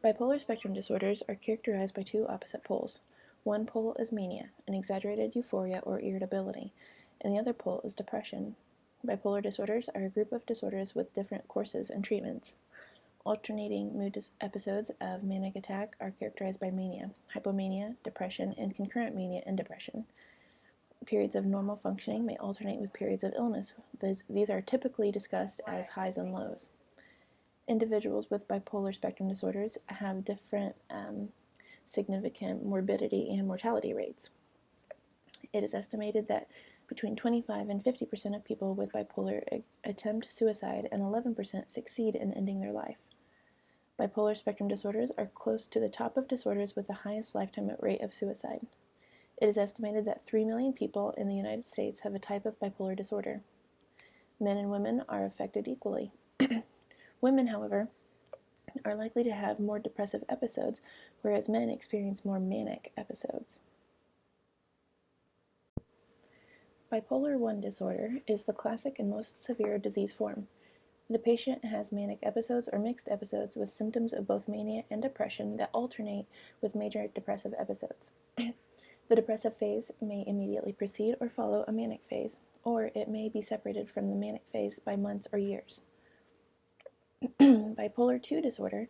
Bipolar spectrum disorders are characterized by two opposite poles. One pole is mania, an exaggerated euphoria or irritability, and the other pole is depression. Bipolar disorders are a group of disorders with different courses and treatments. Alternating mood episodes of manic attack are characterized by mania, hypomania, depression, and concurrent mania and depression. Periods of normal functioning may alternate with periods of illness. These are typically discussed as highs and lows. Individuals with bipolar spectrum disorders have different significant morbidity and mortality rates. It is estimated that between 25 and 50% of people with bipolar attempt suicide and 11% succeed in ending their life. Bipolar spectrum disorders are close to the top of disorders with the highest lifetime rate of suicide. It is estimated that 3 million people in the United States have a type of bipolar disorder. Men and women are affected equally. Women, however, are likely to have more depressive episodes, whereas men experience more manic episodes. Bipolar I disorder is the classic and most severe disease form. The patient has manic episodes or mixed episodes with symptoms of both mania and depression that alternate with major depressive episodes. The depressive phase may immediately precede or follow a manic phase, or it may be separated from the manic phase by months or years. Bipolar II disorder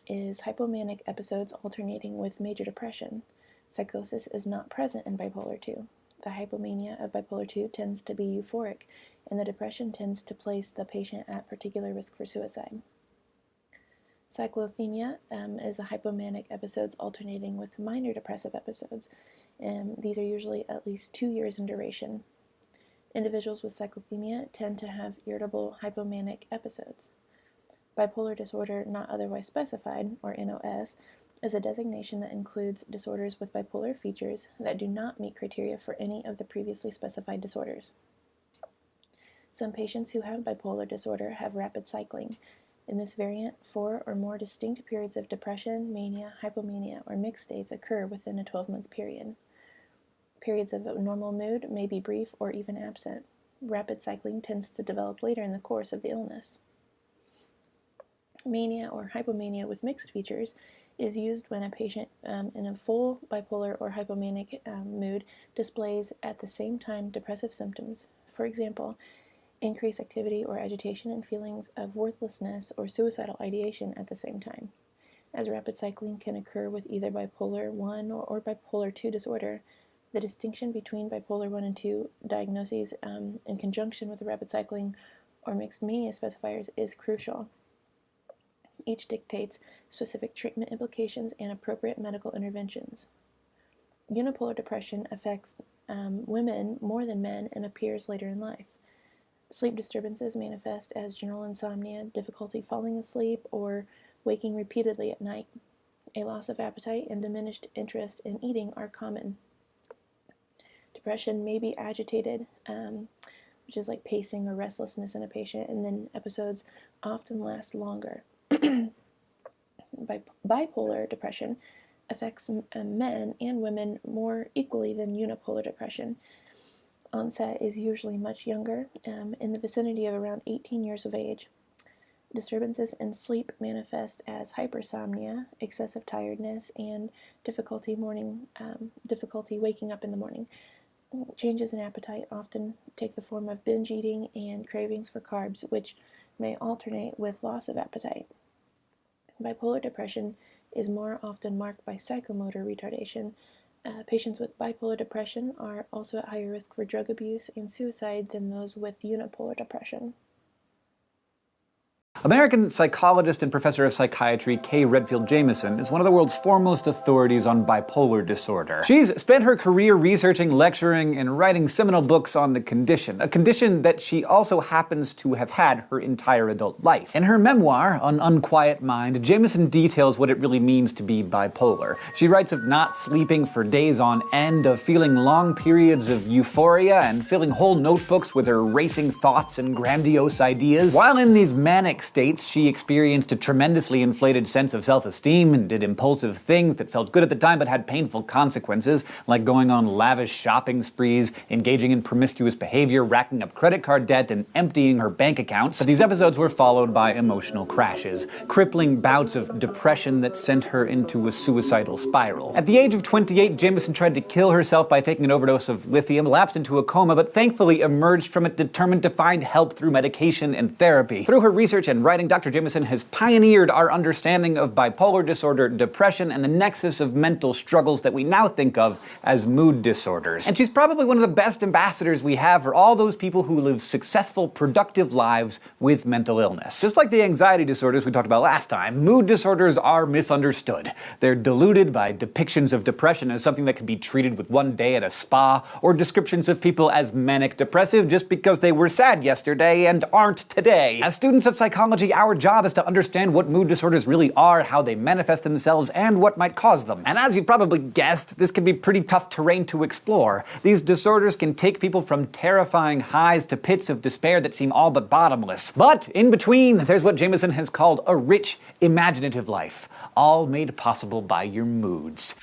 is hypomanic episodes alternating with major depression. Psychosis is not present in bipolar II. The hypomania of bipolar II tends to be euphoric, and the depression tends to place the patient at particular risk for suicide. Cyclothymia is a hypomanic episodes alternating with minor depressive episodes, and these are usually at least 2 years in duration. Individuals with cyclothymia tend to have irritable hypomanic episodes. Bipolar disorder not otherwise specified, or NOS, is a designation that includes disorders with bipolar features that do not meet criteria for any of the previously specified disorders. Some patients who have bipolar disorder have rapid cycling. In this variant, 4 or more distinct periods of depression, mania, hypomania, or mixed states occur within a 12-month period. Periods of normal mood may be brief or even absent. Rapid cycling tends to develop later in the course of the illness. Mania or hypomania with mixed features is used when a patient in a full bipolar or hypomanic mood displays at the same time depressive symptoms. For example, increased activity or agitation and feelings of worthlessness or suicidal ideation at the same time. As rapid cycling can occur with either bipolar I or bipolar II disorder, the distinction between bipolar I and II diagnoses in conjunction with the rapid cycling or mixed mania specifiers is crucial. Each dictates specific treatment implications and appropriate medical interventions. Unipolar depression affects women more than men and appears later in life. Sleep disturbances manifest as general insomnia, difficulty falling asleep, or waking repeatedly at night. A loss of appetite and diminished interest in eating are common. Depression may be agitated, which is like pacing or restlessness in a patient, and then episodes often last longer. Bipolar depression affects men and women more equally than unipolar depression. Onset is usually much younger, in the vicinity of around 18 years of age. Disturbances in sleep manifest as hypersomnia, excessive tiredness, and difficulty waking up in the morning. Changes in appetite often take the form of binge eating and cravings for carbs, which may alternate with loss of appetite. Bipolar depression is more often marked by psychomotor retardation. Patients with bipolar depression are also at higher risk for drug abuse and suicide than those with unipolar depression. American psychologist and professor of psychiatry Kay Redfield Jamison is one of the world's foremost authorities on bipolar disorder. She's spent her career researching, lecturing, and writing seminal books on the condition, a condition that she also happens to have had her entire adult life. In her memoir, An Unquiet Mind, Jamison details what it really means to be bipolar. She writes of not sleeping for days on end, of feeling long periods of euphoria, and filling whole notebooks with her racing thoughts and grandiose ideas. While in these manic states, she experienced a tremendously inflated sense of self-esteem and did impulsive things that felt good at the time but had painful consequences, like going on lavish shopping sprees, engaging in promiscuous behavior, racking up credit card debt, and emptying her bank accounts. But these episodes were followed by emotional crashes, crippling bouts of depression that sent her into a suicidal spiral. At the age of 28, Jameson tried to kill herself by taking an overdose of lithium, lapsed into a coma, but thankfully emerged from it determined to find help through medication and therapy. Through her research and writing, Dr. Jameson has pioneered our understanding of bipolar disorder, depression, and the nexus of mental struggles that we now think of as mood disorders. And she's probably one of the best ambassadors we have for all those people who live successful, productive lives with mental illness. Just like the anxiety disorders we talked about last time, mood disorders are misunderstood. They're diluted by depictions of depression as something that can be treated with one day at a spa, or descriptions of people as manic depressive just because they were sad yesterday and aren't today. As students of psychology, our job is to understand what mood disorders really are, how they manifest themselves, and what might cause them. And as you probably guessed, this can be pretty tough terrain to explore. These disorders can take people from terrifying highs to pits of despair that seem all but bottomless. But in between, there's what Jameson has called a rich, imaginative life, all made possible by your moods.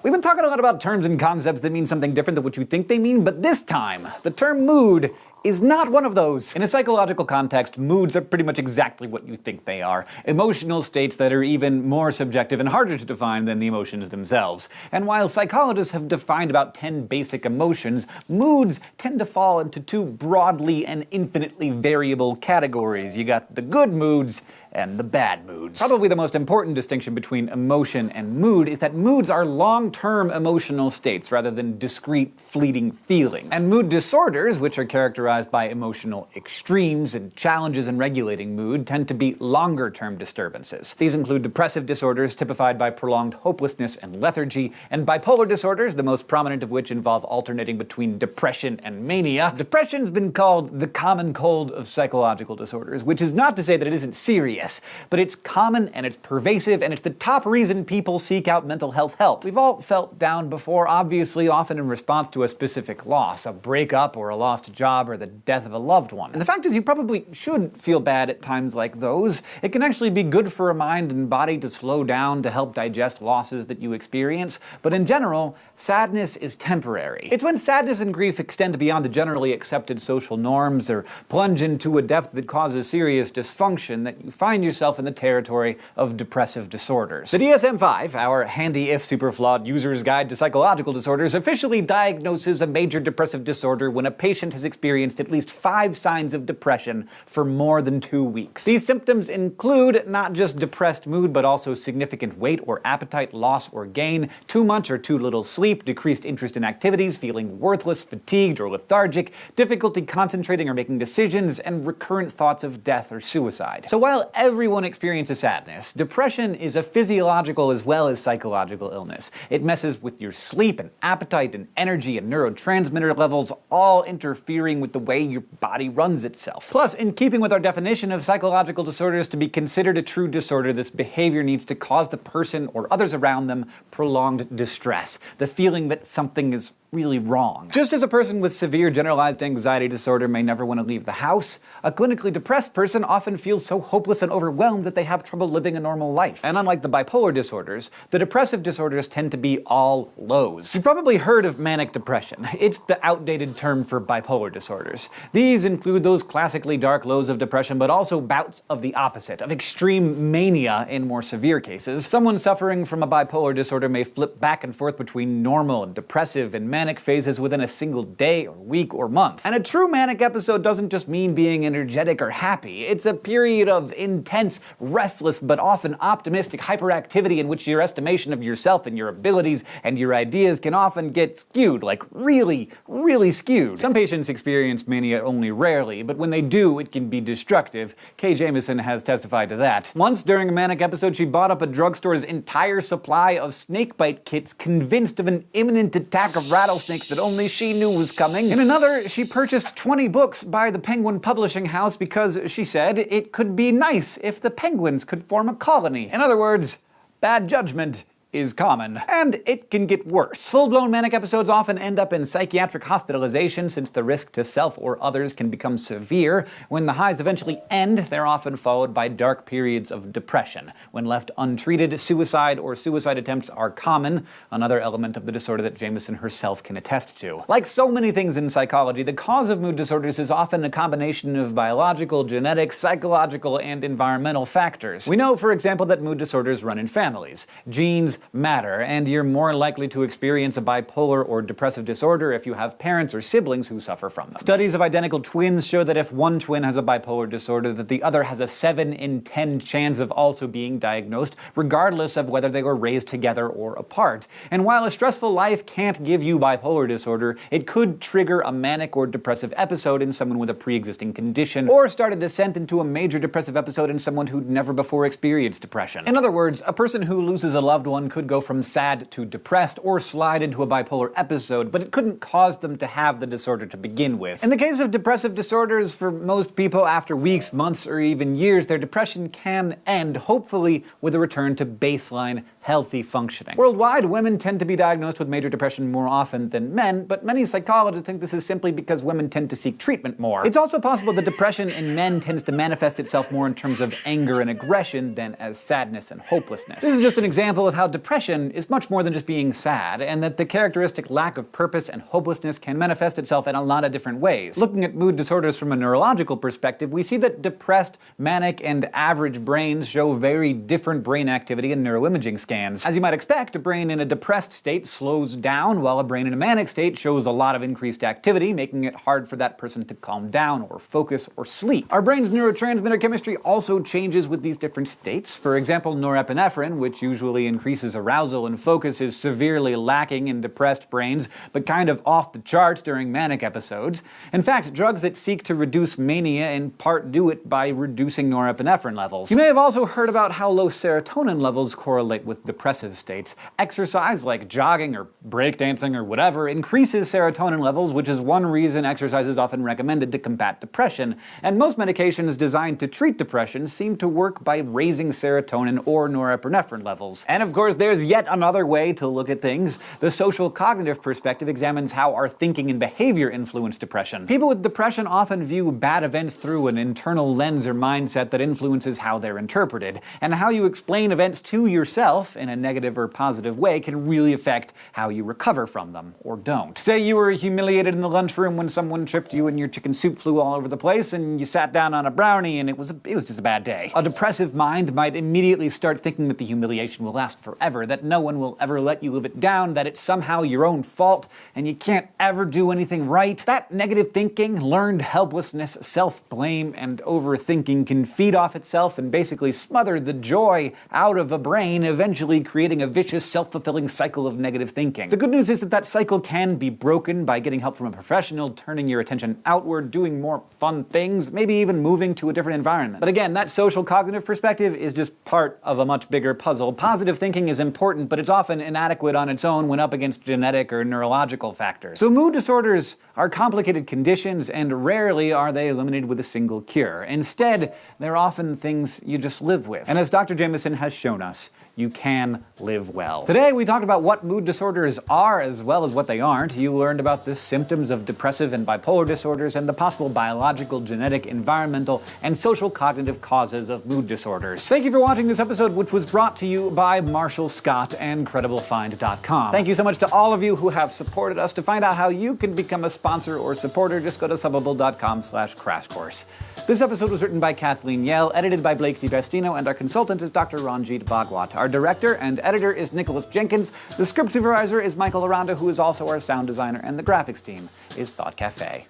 We've been talking a lot about terms and concepts that mean something different than what you think they mean, but this time, the term mood is not one of those. In a psychological context, moods are pretty much exactly what you think they are. Emotional states that are even more subjective and harder to define than the emotions themselves. And while psychologists have defined about 10 basic emotions, moods tend to fall into two broadly and infinitely variable categories. You got the good moods and the bad moods. Probably the most important distinction between emotion and mood is that moods are long-term emotional states rather than discrete, fleeting feelings. And mood disorders, which are characterized by emotional extremes and challenges in regulating mood, tend to be longer-term disturbances. These include depressive disorders typified by prolonged hopelessness and lethargy, and bipolar disorders, the most prominent of which involve alternating between depression and mania. Depression's been called the common cold of psychological disorders, which is not to say that it isn't serious, but it's common and it's pervasive, and it's the top reason people seek out mental health help. We've all felt down before, obviously, often in response to a specific loss, a breakup or a lost job or the death of a loved one. And the fact is, you probably should feel bad at times like those. It can actually be good for a mind and body to slow down to help digest losses that you experience, but in general, sadness is temporary. It's when sadness and grief extend beyond the generally accepted social norms or plunge into a depth that causes serious dysfunction that you find yourself in the territory of depressive disorders. The DSM-5, our handy if super flawed user's guide to psychological disorders, officially diagnoses a major depressive disorder when a patient has experienced at least 5 signs of depression for more than 2 weeks. These symptoms include not just depressed mood, but also significant weight or appetite loss or gain, too much or too little sleep, decreased interest in activities, feeling worthless, fatigued, or lethargic, difficulty concentrating or making decisions, and recurrent thoughts of death or suicide. So while everyone experiences sadness, depression is a physiological as well as psychological illness. It messes with your sleep and appetite and energy and neurotransmitter levels, all interfering with the way your body runs itself. Plus, in keeping with our definition of psychological disorders to be considered a true disorder, this behavior needs to cause the person or others around them prolonged distress, the feeling that something is really wrong. Just as a person with severe generalized anxiety disorder may never want to leave the house, a clinically depressed person often feels so hopeless and overwhelmed that they have trouble living a normal life. And unlike the bipolar disorders, the depressive disorders tend to be all lows. You've probably heard of manic depression. It's the outdated term for bipolar disorders. These include those classically dark lows of depression, but also bouts of the opposite, of extreme mania in more severe cases. Someone suffering from a bipolar disorder may flip back and forth between normal and depressive and manic phases within a single day or week or month. And a true manic episode doesn't just mean being energetic or happy. It's a period of intense, restless, but often optimistic hyperactivity in which your estimation of yourself and your abilities and your ideas can often get skewed, like really, really skewed. Some patients experience mania only rarely, but when they do, it can be destructive. Kay Jameson has testified to that. Once during a manic episode, she bought up a drugstore's entire supply of snakebite kits, convinced of an imminent attack of rattlesnakes that only she knew was coming. In another, she purchased 20 books by the Penguin Publishing House because, she said, it could be nice if the penguins could form a colony. In other words, bad judgment is common. And it can get worse. Full-blown manic episodes often end up in psychiatric hospitalization since the risk to self or others can become severe. When the highs eventually end, they're often followed by dark periods of depression. When left untreated, suicide or suicide attempts are common, another element of the disorder that Jameson herself can attest to. Like so many things in psychology, the cause of mood disorders is often a combination of biological, genetic, psychological, and environmental factors. We know, for example, that mood disorders run in families. Genes matter, and you're more likely to experience a bipolar or depressive disorder if you have parents or siblings who suffer from them. Studies of identical twins show that if one twin has a bipolar disorder, that the other has a 7 in 10 chance of also being diagnosed, regardless of whether they were raised together or apart. And while a stressful life can't give you bipolar disorder, it could trigger a manic or depressive episode in someone with a pre-existing condition, or start a descent into a major depressive episode in someone who'd never before experienced depression. In other words, a person who loses a loved one could go from sad to depressed or slide into a bipolar episode, but it couldn't cause them to have the disorder to begin with. In the case of depressive disorders, for most people, after weeks, months, or even years, their depression can end, hopefully with a return to baseline healthy functioning. Worldwide, women tend to be diagnosed with major depression more often than men, but many psychologists think this is simply because women tend to seek treatment more. It's also possible that depression in men tends to manifest itself more in terms of anger and aggression than as sadness and hopelessness. This is just an example of how depression is much more than just being sad, and that the characteristic lack of purpose and hopelessness can manifest itself in a lot of different ways. Looking at mood disorders from a neurological perspective, we see that depressed, manic, and average brains show very different brain activity in neuroimaging scans. As you might expect, a brain in a depressed state slows down, while a brain in a manic state shows a lot of increased activity, making it hard for that person to calm down or focus or sleep. Our brain's neurotransmitter chemistry also changes with these different states. For example, norepinephrine, which usually increases arousal and focus, is severely lacking in depressed brains, but kind of off the charts during manic episodes. In fact, drugs that seek to reduce mania in part do it by reducing norepinephrine levels. You may have also heard about how low serotonin levels correlate with depressive states. Exercise, like jogging or breakdancing or whatever, increases serotonin levels, which is one reason exercise is often recommended to combat depression. And most medications designed to treat depression seem to work by raising serotonin or norepinephrine levels. And of course, there's yet another way to look at things. The social cognitive perspective examines how our thinking and behavior influence depression. People with depression often view bad events through an internal lens or mindset that influences how they're interpreted. And how you explain events to yourself in a negative or positive way can really affect how you recover from them, or don't. Say you were humiliated in the lunchroom when someone tripped you and your chicken soup flew all over the place, and you sat down on a brownie and it was just a bad day. A depressive mind might immediately start thinking that the humiliation will last forever, that no one will ever let you live it down, that it's somehow your own fault, and you can't ever do anything right. That negative thinking, learned helplessness, self-blame, and overthinking can feed off itself and basically smother the joy out of a brain, eventually creating a vicious, self-fulfilling cycle of negative thinking. The good news is that that cycle can be broken by getting help from a professional, turning your attention outward, doing more fun things, maybe even moving to a different environment. But again, that social cognitive perspective is just part of a much bigger puzzle. Positive thinking is important, but it's often inadequate on its own when up against genetic or neurological factors. So mood disorders are complicated conditions, and rarely are they eliminated with a single cure. Instead, they're often things you just live with. And as Dr. Jameson has shown us, you can live well. Today, we talked about what mood disorders are as well as what they aren't. You learned about the symptoms of depressive and bipolar disorders and the possible biological, genetic, environmental, and social cognitive causes of mood disorders. Thank you for watching this episode, which was brought to you by Marshall Scott and CredibleFind.com. Thank you so much to all of you who have supported us. To find out how you can become a sponsor or supporter, just go to Subbable.com/crashcourse. This episode was written by Kathleen Yell, edited by Blake DiPestino, and our consultant is Dr. Ranjit Bhagwat. Our director and editor is Nicholas Jenkins. The script supervisor is Michael Aranda, who is also our sound designer, and the graphics team is Thought Cafe.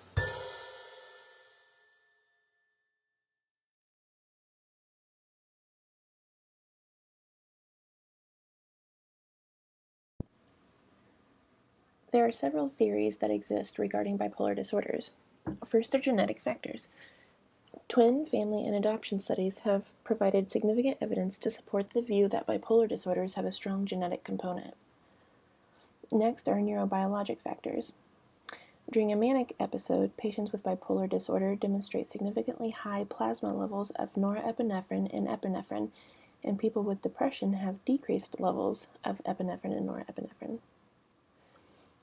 There are several theories that exist regarding bipolar disorders. First are genetic factors. Twin, family, and adoption studies have provided significant evidence to support the view that bipolar disorders have a strong genetic component. Next are neurobiologic factors. During a manic episode, patients with bipolar disorder demonstrate significantly high plasma levels of norepinephrine and epinephrine, and people with depression have decreased levels of epinephrine and norepinephrine.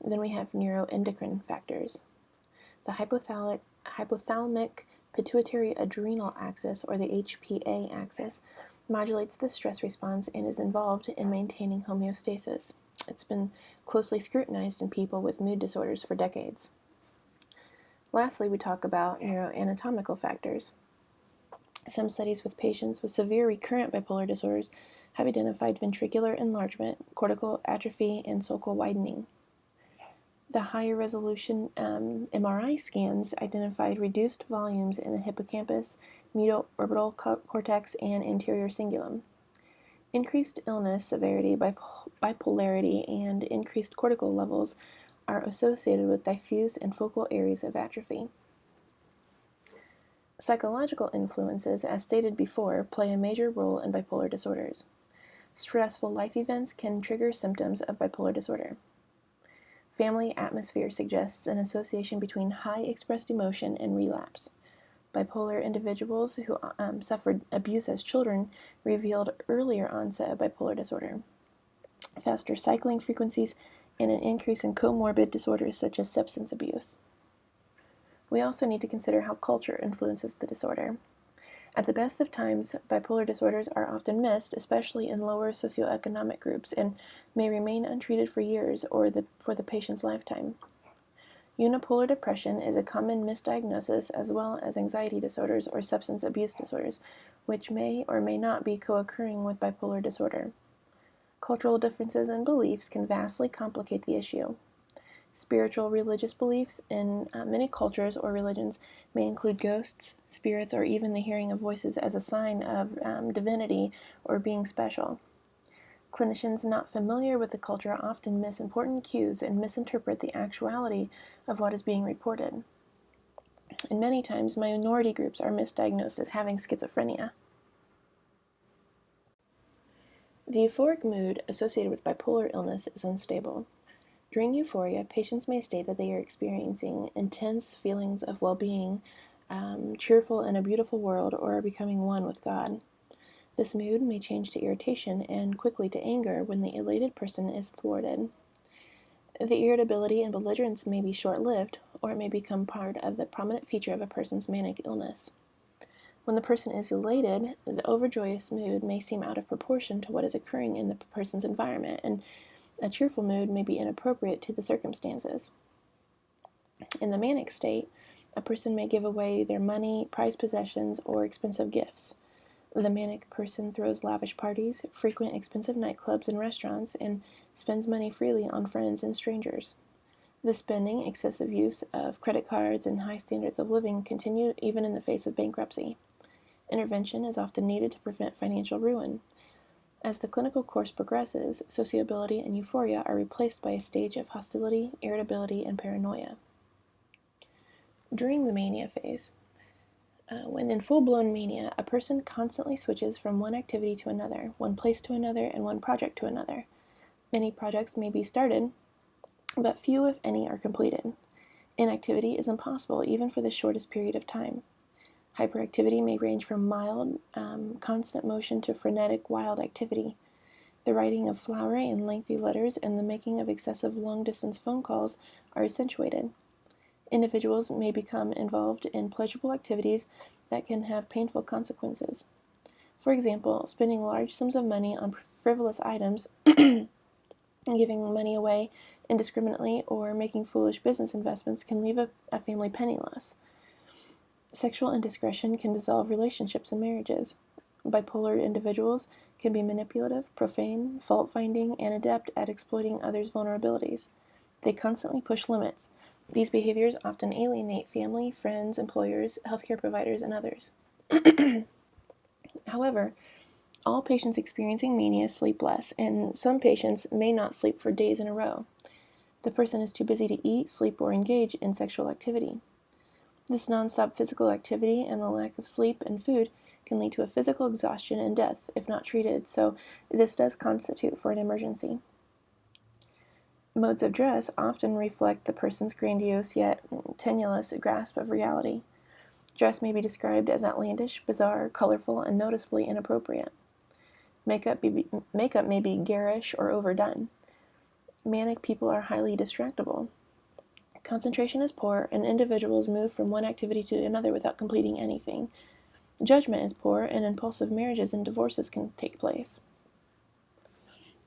Then we have neuroendocrine factors. The hypothalamic pituitary adrenal axis, or the HPA axis, modulates the stress response and is involved in maintaining homeostasis. It's been closely scrutinized in people with mood disorders for decades. Lastly, we talk about neuroanatomical factors. Some studies with patients with severe recurrent bipolar disorders have identified ventricular enlargement, cortical atrophy, and sulcal widening. The higher resolution MRI scans identified reduced volumes in the hippocampus, medial orbital cortex, and anterior cingulum. Increased illness severity, bipolarity, and increased cortical levels are associated with diffuse and focal areas of atrophy. Psychological influences, as stated before, play a major role in bipolar disorders. Stressful life events can trigger symptoms of bipolar disorder. Family atmosphere suggests an association between high expressed emotion and relapse. Bipolar individuals who suffered abuse as children revealed earlier onset of bipolar disorder, faster cycling frequencies, and an increase in comorbid disorders such as substance abuse. We also need to consider how culture influences the disorder. At the best of times, bipolar disorders are often missed, especially in lower socioeconomic groups, and may remain untreated for years or for the patient's lifetime. Unipolar depression is a common misdiagnosis, as well as anxiety disorders or substance abuse disorders, which may or may not be co-occurring with bipolar disorder. Cultural differences and beliefs can vastly complicate the issue. Spiritual religious beliefs in many cultures or religions may include ghosts, spirits, or even the hearing of voices as a sign of divinity or being special. Clinicians not familiar with the culture often miss important cues and misinterpret the actuality of what is being reported. And many times, minority groups are misdiagnosed as having schizophrenia. The euphoric mood associated with bipolar illness is unstable. During euphoria, patients may state that they are experiencing intense feelings of well-being, cheerful in a beautiful world, or are becoming one with God. This mood may change to irritation and quickly to anger when the elated person is thwarted. The irritability and belligerence may be short-lived, or it may become part of the prominent feature of a person's manic illness. When the person is elated, the overjoyous mood may seem out of proportion to what is occurring in the person's environment, and a cheerful mood may be inappropriate to the circumstances. In the manic state, a person may give away their money, prized possessions, or expensive gifts. The manic person throws lavish parties, frequent expensive nightclubs and restaurants, and spends money freely on friends and strangers. This spending, excessive use of credit cards, and high standards of living continue even in the face of bankruptcy. Intervention is often needed to prevent financial ruin. As the clinical course progresses, sociability and euphoria are replaced by a stage of hostility, irritability, and paranoia. During the mania phase, when in full-blown mania, a person constantly switches from one activity to another, one place to another, and one project to another. Many projects may be started, but few, if any, are completed. Inactivity is impossible even for the shortest period of time. Hyperactivity may range from mild, constant motion to frenetic, wild activity. The writing of flowery and lengthy letters and the making of excessive long-distance phone calls are accentuated. Individuals may become involved in pleasurable activities that can have painful consequences. For example, spending large sums of money on frivolous items, giving money away indiscriminately, or making foolish business investments can leave a family penniless. Sexual indiscretion can dissolve relationships and marriages. Bipolar individuals can be manipulative, profane, fault-finding, and adept at exploiting others' vulnerabilities. They constantly push limits. These behaviors often alienate family, friends, employers, healthcare providers, and others. However, all patients experiencing mania sleep less, and some patients may not sleep for days in a row. The person is too busy to eat, sleep, or engage in sexual activity. This nonstop physical activity and the lack of sleep and food can lead to a physical exhaustion and death if not treated, so this does constitute for an emergency. Modes of dress often reflect the person's grandiose yet tenuous grasp of reality. Dress may be described as outlandish, bizarre, colorful, and noticeably inappropriate. Makeup may be garish or overdone. Manic people are highly distractible. Concentration is poor, and individuals move from one activity to another without completing anything. Judgment is poor, and impulsive marriages and divorces can take place.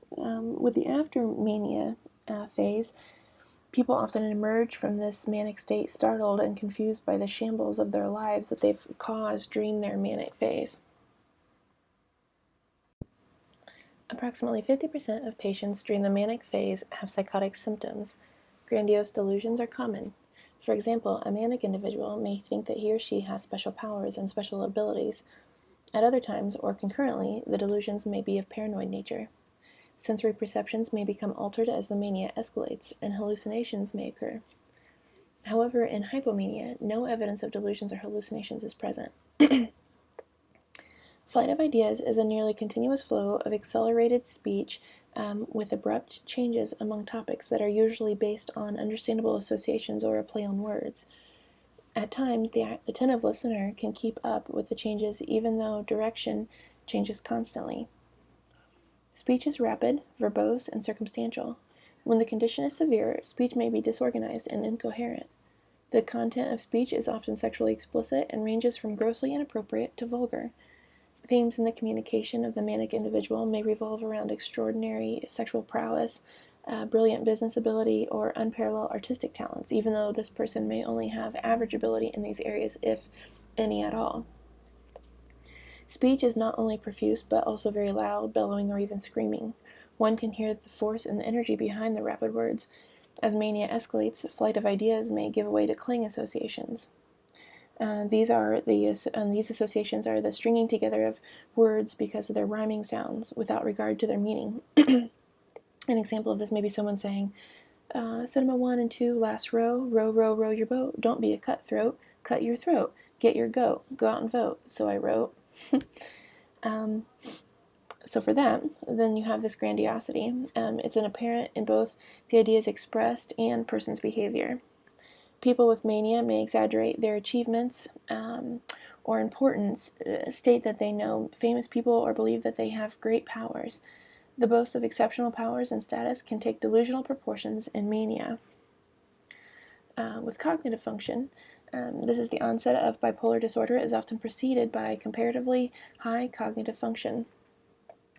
With the after mania phase, people often emerge from this manic state startled and confused by the shambles of their lives that they've caused during their manic phase. Approximately 50% of patients during the manic phase have psychotic symptoms. Grandiose delusions are common. For example, a manic individual may think that he or she has special powers and special abilities. At other times, or concurrently, the delusions may be of paranoid nature. Sensory perceptions may become altered as the mania escalates, and hallucinations may occur. However, in hypomania, no evidence of delusions or hallucinations is present. Flight of ideas is a nearly continuous flow of accelerated speech with abrupt changes among topics that are usually based on understandable associations or a play on words. At times, the attentive listener can keep up with the changes even though direction changes constantly. Speech is rapid, verbose, and circumstantial. When the condition is severe, speech may be disorganized and incoherent. The content of speech is often sexually explicit and ranges from grossly inappropriate to vulgar. Themes in the communication of the manic individual may revolve around extraordinary sexual prowess, brilliant business ability, or unparalleled artistic talents, even though this person may only have average ability in these areas, if any at all. Speech is not only profuse, but also very loud, bellowing, or even screaming. One can hear the force and the energy behind the rapid words. As mania escalates, the flight of ideas may give way to cling associations. These associations are the stringing together of words because of their rhyming sounds without regard to their meaning. An example of this may be someone saying, Cinema 1 and 2, last row, row, row, row your boat, don't be a cutthroat, cut your throat, get your goat, go out and vote, so I wrote. So for that, then you have this grandiosity. It's an apparent in both the ideas expressed and person's behavior. People with mania may exaggerate their achievements or importance, state that they know famous people, or believe that they have great powers. The boast of exceptional powers and status can take delusional proportions in mania. With cognitive function, this is the onset of bipolar disorder, is often preceded by comparatively high cognitive function.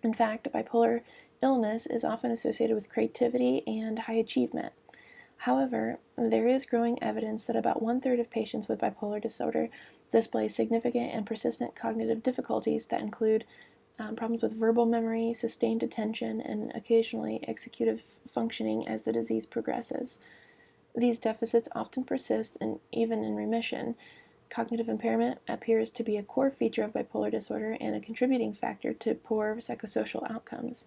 In fact, bipolar illness is often associated with creativity and high achievement. However, there is growing evidence that about 1/3 of patients with bipolar disorder display significant and persistent cognitive difficulties that include problems with verbal memory, sustained attention, and occasionally executive functioning as the disease progresses. These deficits often persist and even in remission. Cognitive impairment appears to be a core feature of bipolar disorder and a contributing factor to poor psychosocial outcomes.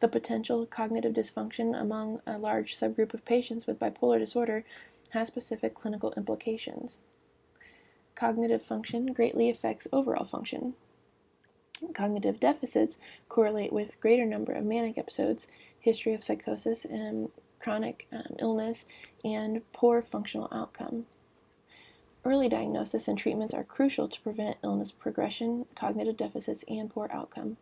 The potential cognitive dysfunction among a large subgroup of patients with bipolar disorder has specific clinical implications. Cognitive function greatly affects overall function. Cognitive deficits correlate with greater number of manic episodes, history of psychosis and chronic illness, and poor functional outcome. Early diagnosis and treatments are crucial to prevent illness progression, cognitive deficits, and poor outcome.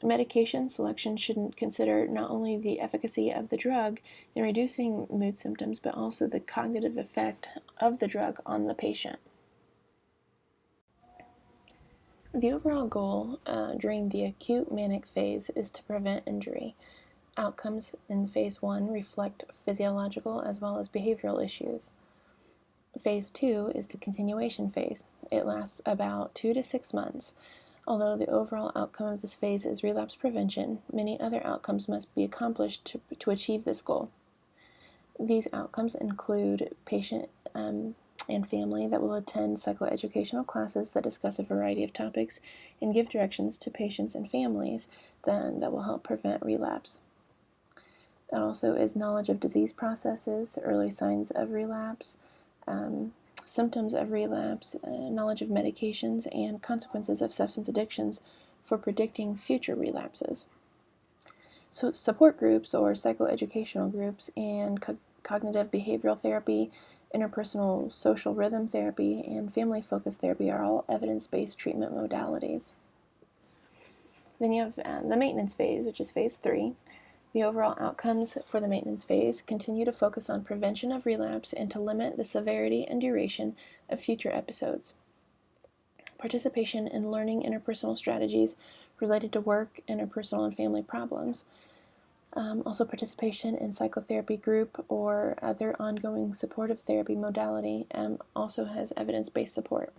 Medication selection should consider not only the efficacy of the drug in reducing mood symptoms, but also the cognitive effect of the drug on the patient. The overall goal during the acute manic phase is to prevent injury. Outcomes in phase 1 reflect physiological as well as behavioral issues. Phase 2 is the continuation phase. It lasts about 2 to 6 months. Although the overall outcome of this phase is relapse prevention, many other outcomes must be accomplished to achieve this goal. These outcomes include patient and family that will attend psychoeducational classes that discuss a variety of topics and give directions to patients and families that will help prevent relapse. It also is knowledge of disease processes, early signs of relapse, symptoms of relapse, knowledge of medications, and consequences of substance addictions for predicting future relapses. So support groups or psychoeducational groups and cognitive behavioral therapy, interpersonal social rhythm therapy, and family-focused therapy are all evidence-based treatment modalities. Then you have the maintenance phase, which is phase 3. The overall outcomes for the maintenance phase continue to focus on prevention of relapse and to limit the severity and duration of future episodes. Participation in learning interpersonal strategies related to work, interpersonal, and family problems. Also participation in psychotherapy group or other ongoing supportive therapy modality also has evidence-based support.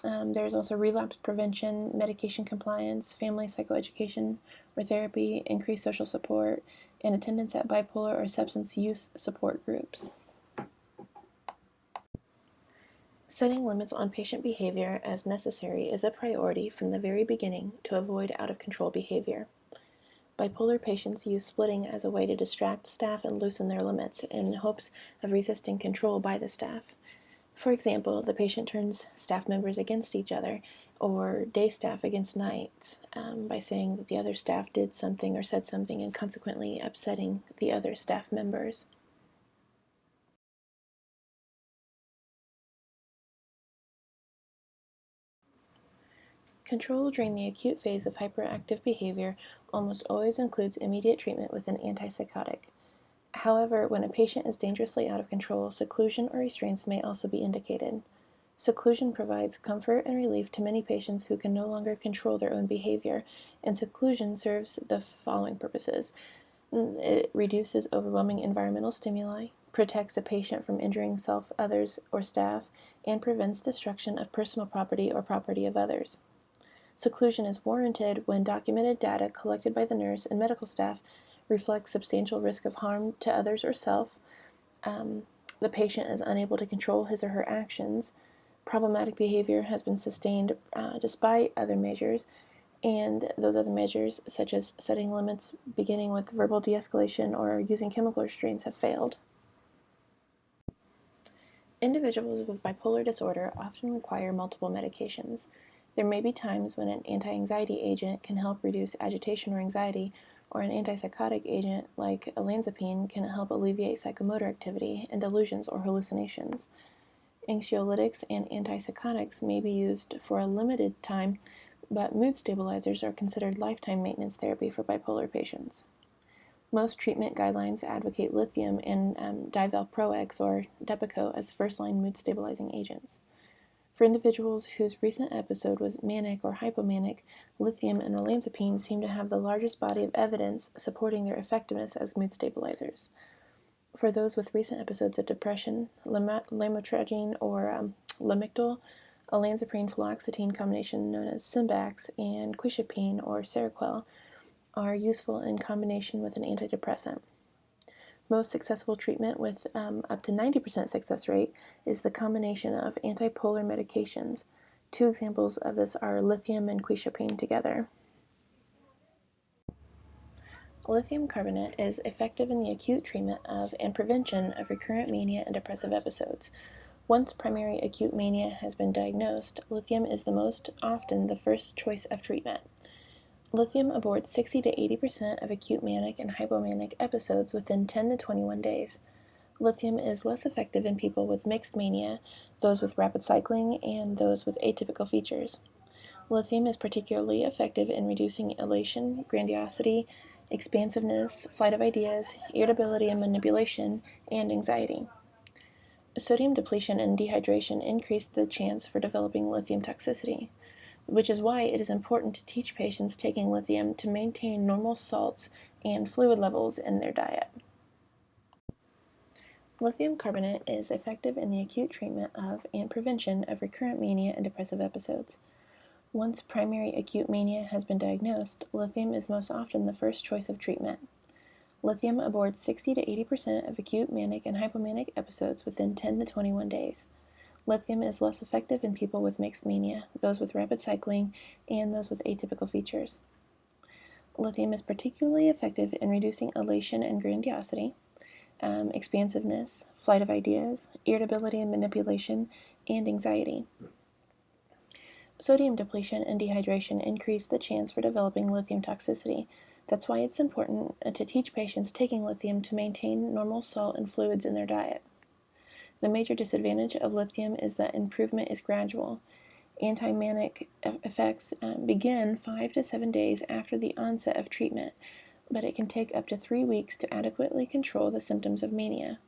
There's also relapse prevention, medication compliance, family psychoeducation or therapy, increased social support, and attendance at bipolar or substance use support groups. Setting limits on patient behavior as necessary is a priority from the very beginning to avoid out-of-control behavior. Bipolar patients use splitting as a way to distract staff and loosen their limits in hopes of resisting control by the staff. For example, the patient turns staff members against each other or day staff against night by saying that the other staff did something or said something and consequently upsetting the other staff members. Control during the acute phase of hyperactive behavior almost always includes immediate treatment with an antipsychotic. However, when a patient is dangerously out of control, seclusion or restraints may also be indicated. Seclusion provides comfort and relief to many patients who can no longer control their own behavior, and seclusion serves the following purposes. It reduces overwhelming environmental stimuli, protects a patient from injuring self, others, or staff, and prevents destruction of personal property or property of others. Seclusion is warranted when documented data collected by the nurse and medical staff reflects substantial risk of harm to others or self, the patient is unable to control his or her actions, problematic behavior has been sustained despite other measures, and those other measures, such as setting limits beginning with verbal de-escalation or using chemical restraints, have failed. Individuals with bipolar disorder often require multiple medications. There may be times when an anti-anxiety agent can help reduce agitation or anxiety, or an antipsychotic agent like olanzapine can help alleviate psychomotor activity and delusions or hallucinations. Anxiolytics and antipsychotics may be used for a limited time, but mood stabilizers are considered lifetime maintenance therapy for bipolar patients. Most treatment guidelines advocate lithium and divalproex or Depakote as first-line mood-stabilizing agents. For individuals whose recent episode was manic or hypomanic, lithium and olanzapine seem to have the largest body of evidence supporting their effectiveness as mood stabilizers. For those with recent episodes of depression, lamotrigine or Lamictal, olanzapine fluoxetine combination known as Simbax, and quetiapine or Seroquel are useful in combination with an antidepressant. Most successful treatment with up to 90% success rate is the combination of antipolar medications. Two examples of this are lithium and quetiapine together. Lithium carbonate is effective in the acute treatment of and prevention of recurrent mania and depressive episodes. Once primary acute mania has been diagnosed, lithium is the most often the first choice of treatment. Lithium aborts 60 to 80% of acute manic and hypomanic episodes within 10 to 21 days. Lithium is less effective in people with mixed mania, those with rapid cycling, and those with atypical features. Lithium is particularly effective in reducing elation, grandiosity, expansiveness, flight of ideas, irritability and manipulation, and anxiety. Sodium depletion and dehydration increase the chance for developing lithium toxicity, which is why it is important to teach patients taking lithium to maintain normal salts and fluid levels in their diet. Lithium carbonate is effective in the acute treatment of and prevention of recurrent mania and depressive episodes. Once primary acute mania has been diagnosed, lithium is most often the first choice of treatment. Lithium aborts 60 to 80% of acute manic and hypomanic episodes within 10 to 21 days. Lithium is less effective in people with mixed mania, those with rapid cycling, and those with atypical features. Lithium is particularly effective in reducing elation and grandiosity, expansiveness, flight of ideas, irritability and manipulation, and anxiety. Sodium depletion and dehydration increase the chance for developing lithium toxicity. That's why it's important to teach patients taking lithium to maintain normal salt and fluids in their diet. The major disadvantage of lithium is that improvement is gradual. Anti-manic effects begin 5 to 7 days after the onset of treatment, but it can take up to 3 weeks to adequately control the symptoms of mania.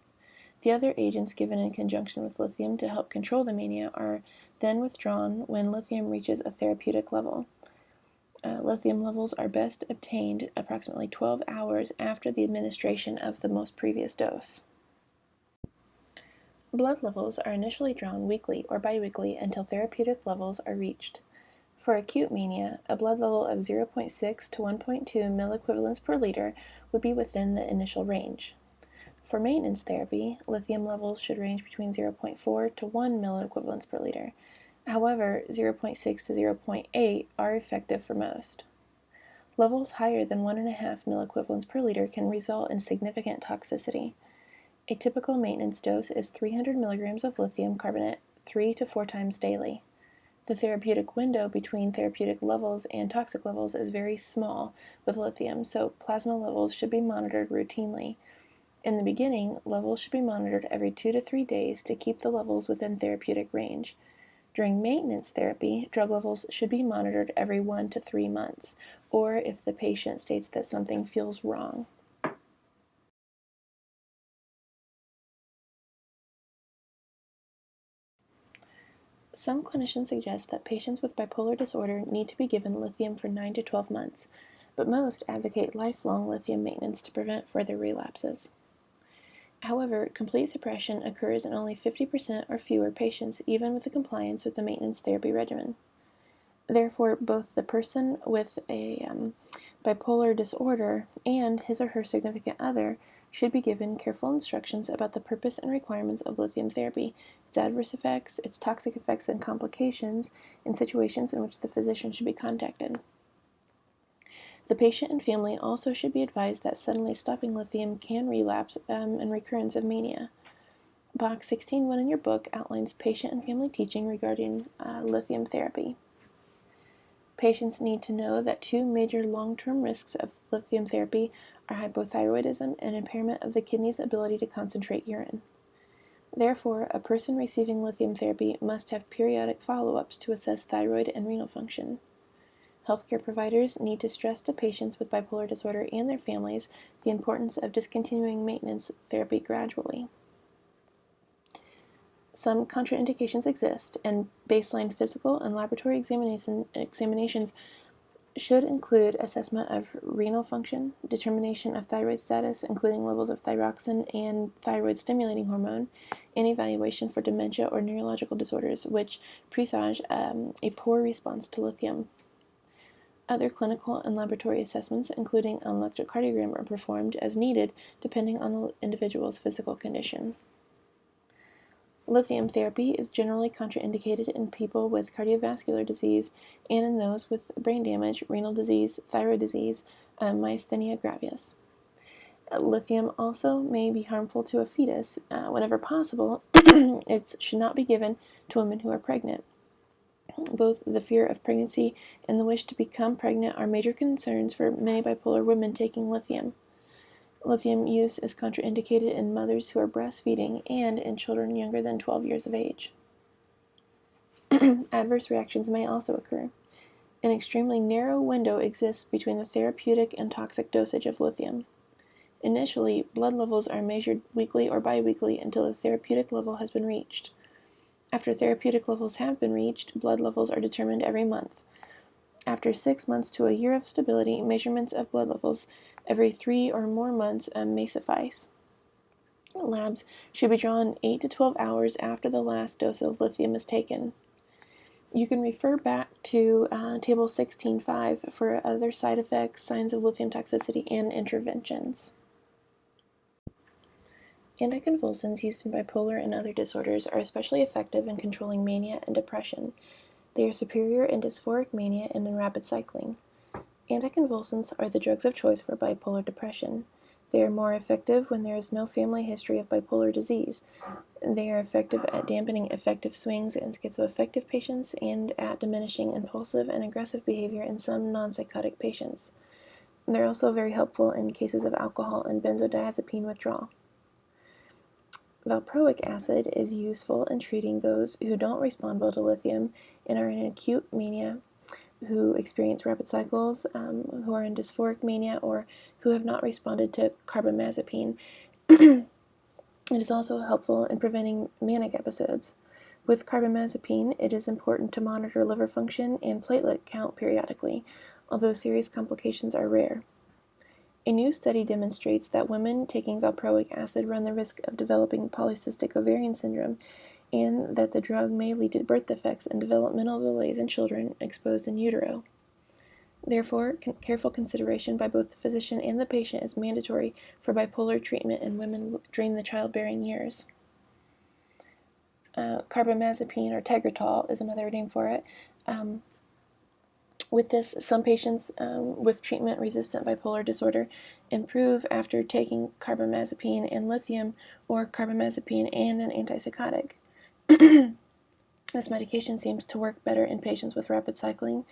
The other agents given in conjunction with lithium to help control the mania are then withdrawn when lithium reaches a therapeutic level. Lithium levels are best obtained approximately 12 hours after the administration of the most previous dose. Blood levels are initially drawn weekly or biweekly until therapeutic levels are reached. For acute mania, a blood level of 0.6 to 1.2 milliequivalents per liter would be within the initial range. For maintenance therapy, lithium levels should range between 0.4 to 1 milliequivalents per liter. However, 0.6 to 0.8 are effective for most. Levels higher than 1.5 milliequivalents per liter can result in significant toxicity. A typical maintenance dose is 300 milligrams of lithium carbonate 3 to 4 times daily. The therapeutic window between therapeutic levels and toxic levels is very small with lithium, so plasma levels should be monitored routinely. In the beginning, levels should be monitored every 2 to 3 days to keep the levels within therapeutic range. During maintenance therapy, drug levels should be monitored every 1 to 3 months, or if the patient states that something feels wrong. Some clinicians suggest that patients with bipolar disorder need to be given lithium for 9 to 12 months, but most advocate lifelong lithium maintenance to prevent further relapses. However, complete suppression occurs in only 50% or fewer patients, even with the compliance with the maintenance therapy regimen. Therefore, both the person with a bipolar disorder and his or her significant other should be given careful instructions about the purpose and requirements of lithium therapy, its adverse effects, its toxic effects and complications, and situations in which the physician should be contacted. The patient and family also should be advised that suddenly stopping lithium can relapse and recurrence of mania. Box 16.1 in your book outlines patient and family teaching regarding lithium therapy. Patients need to know that 2 major long-term risks of lithium therapy are hypothyroidism and impairment of the kidney's ability to concentrate urine. Therefore, a person receiving lithium therapy must have periodic follow-ups to assess thyroid and renal function. Healthcare providers need to stress to patients with bipolar disorder and their families the importance of discontinuing maintenance therapy gradually. Some contraindications exist, and baseline physical and laboratory examinations should include assessment of renal function, determination of thyroid status, including levels of thyroxine and thyroid-stimulating hormone, and evaluation for dementia or neurological disorders, which presage a poor response to lithium. Other clinical and laboratory assessments, including an electrocardiogram, are performed as needed depending on the individual's physical condition. Lithium therapy is generally contraindicated in people with cardiovascular disease and in those with brain damage, renal disease, thyroid disease, myasthenia gravis. Lithium also may be harmful to a fetus. Whenever possible, it should not be given to women who are pregnant. Both the fear of pregnancy and the wish to become pregnant are major concerns for many bipolar women taking lithium. Lithium use is contraindicated in mothers who are breastfeeding and in children younger than 12 years of age. Adverse reactions may also occur. An extremely narrow window exists between the therapeutic and toxic dosage of lithium. Initially, blood levels are measured weekly or biweekly until the therapeutic level has been reached. After therapeutic levels have been reached, blood levels are determined every month. After 6 months to a year of stability, measurements of blood levels every 3 or more months may suffice. Labs should be drawn 8 to 12 hours after the last dose of lithium is taken. You can refer back to Table 16.5 for other side effects, signs of lithium toxicity, and interventions. Anticonvulsants used in bipolar and other disorders are especially effective in controlling mania and depression. They are superior in dysphoric mania and in rapid cycling. Anticonvulsants are the drugs of choice for bipolar depression. They are more effective when there is no family history of bipolar disease. They are effective at dampening affective swings in schizoaffective patients and at diminishing impulsive and aggressive behavior in some non-psychotic patients. They're also very helpful in cases of alcohol and benzodiazepine withdrawal. Valproic acid is useful in treating those who don't respond well to lithium and are in acute mania, who experience rapid cycles, who are in dysphoric mania, or who have not responded to carbamazepine. It is also helpful in preventing manic episodes. With carbamazepine, it is important to monitor liver function and platelet count periodically, although serious complications are rare. A new study demonstrates that women taking valproic acid run the risk of developing polycystic ovarian syndrome, and that the drug may lead to birth defects and developmental delays in children exposed in utero. Therefore, careful consideration by both the physician and the patient is mandatory for bipolar treatment in women during the childbearing years. Carbamazepine, or Tegretol, is another name for it. With this, some patients with treatment-resistant bipolar disorder improve after taking carbamazepine and lithium, or carbamazepine and an antipsychotic. This medication seems to work better in patients with rapid cycling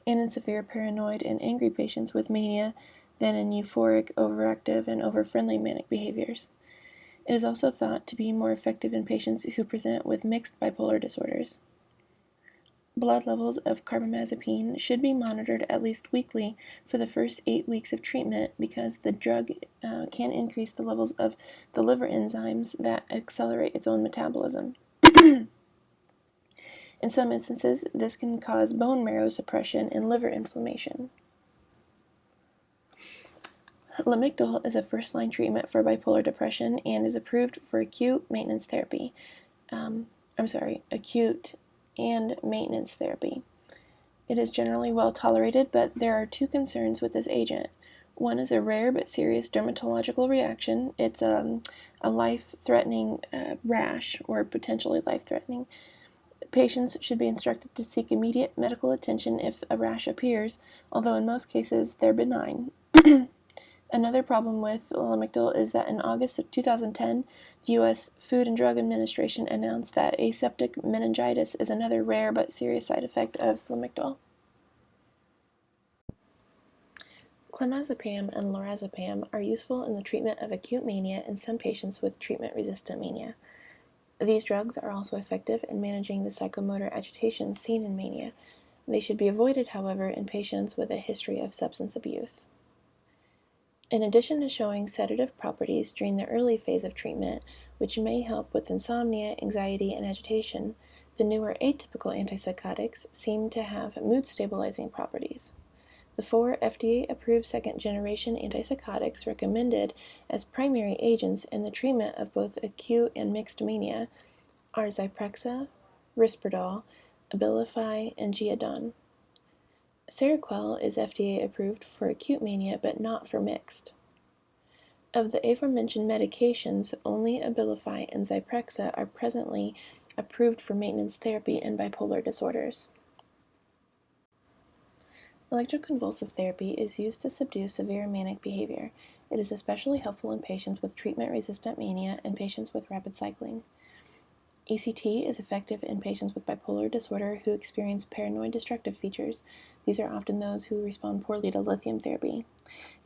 and in severe paranoid and angry patients with mania than in euphoric, overactive, and over-friendly manic behaviors. It is also thought to be more effective in patients who present with mixed bipolar disorders. Blood levels of carbamazepine should be monitored at least weekly for the first 8 weeks of treatment because the drug can increase the levels of the liver enzymes that accelerate its own metabolism. In some instances, this can cause bone marrow suppression and liver inflammation. Lamictal is a first-line treatment for bipolar depression and is approved for acute and maintenance therapy. It is generally well tolerated, but there are two concerns with this agent. One is a rare but serious dermatological reaction. It's a life-threatening rash, or potentially life-threatening. Patients should be instructed to seek immediate medical attention if a rash appears, although in most cases they're benign. Another problem with Lamictal is that in August of 2010, the U.S. Food and Drug Administration announced that aseptic meningitis is another rare but serious side effect of Lamictal. Clonazepam and lorazepam are useful in the treatment of acute mania in some patients with treatment-resistant mania. These drugs are also effective in managing the psychomotor agitation seen in mania. They should be avoided, however, in patients with a history of substance abuse. In addition to showing sedative properties during the early phase of treatment, which may help with insomnia, anxiety, and agitation, the newer atypical antipsychotics seem to have mood-stabilizing properties. The 4 FDA-approved second-generation antipsychotics recommended as primary agents in the treatment of both acute and mixed mania are Zyprexa, Risperdal, Abilify, and Geodon. Seroquel is FDA-approved for acute mania but not for mixed. Of the aforementioned medications, only Abilify and Zyprexa are presently approved for maintenance therapy in bipolar disorders. Electroconvulsive therapy is used to subdue severe manic behavior. It is especially helpful in patients with treatment-resistant mania and patients with rapid cycling. ECT is effective in patients with bipolar disorder who experience paranoid destructive features. These are often those who respond poorly to lithium therapy,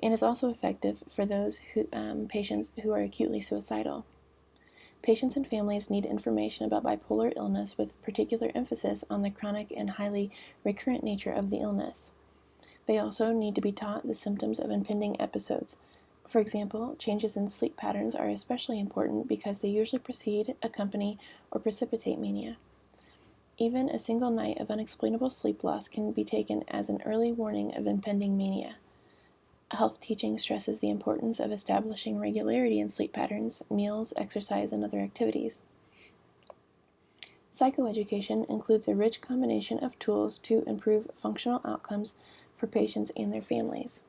and is also effective for those patients who are acutely suicidal. Patients and families need information about bipolar illness with particular emphasis on the chronic and highly recurrent nature of the illness. They also need to be taught the symptoms of impending episodes. For example, changes in sleep patterns are especially important because they usually precede, accompany, or precipitate mania. Even a single night of unexplainable sleep loss can be taken as an early warning of impending mania. Health teaching stresses the importance of establishing regularity in sleep patterns, meals, exercise, and other activities. Psychoeducation includes a rich combination of tools to improve functional outcomes for patients and their families.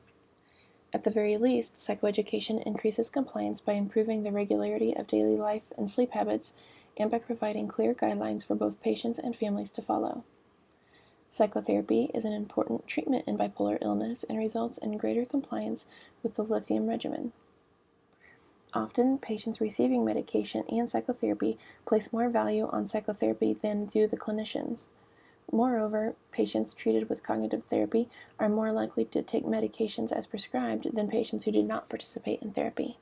At the very least, psychoeducation increases compliance by improving the regularity of daily life and sleep habits and by providing clear guidelines for both patients and families to follow. Psychotherapy is an important treatment in bipolar illness and results in greater compliance with the lithium regimen. Often, patients receiving medication and psychotherapy place more value on psychotherapy than do the clinicians. Moreover, patients treated with cognitive therapy are more likely to take medications as prescribed than patients who do not participate in therapy.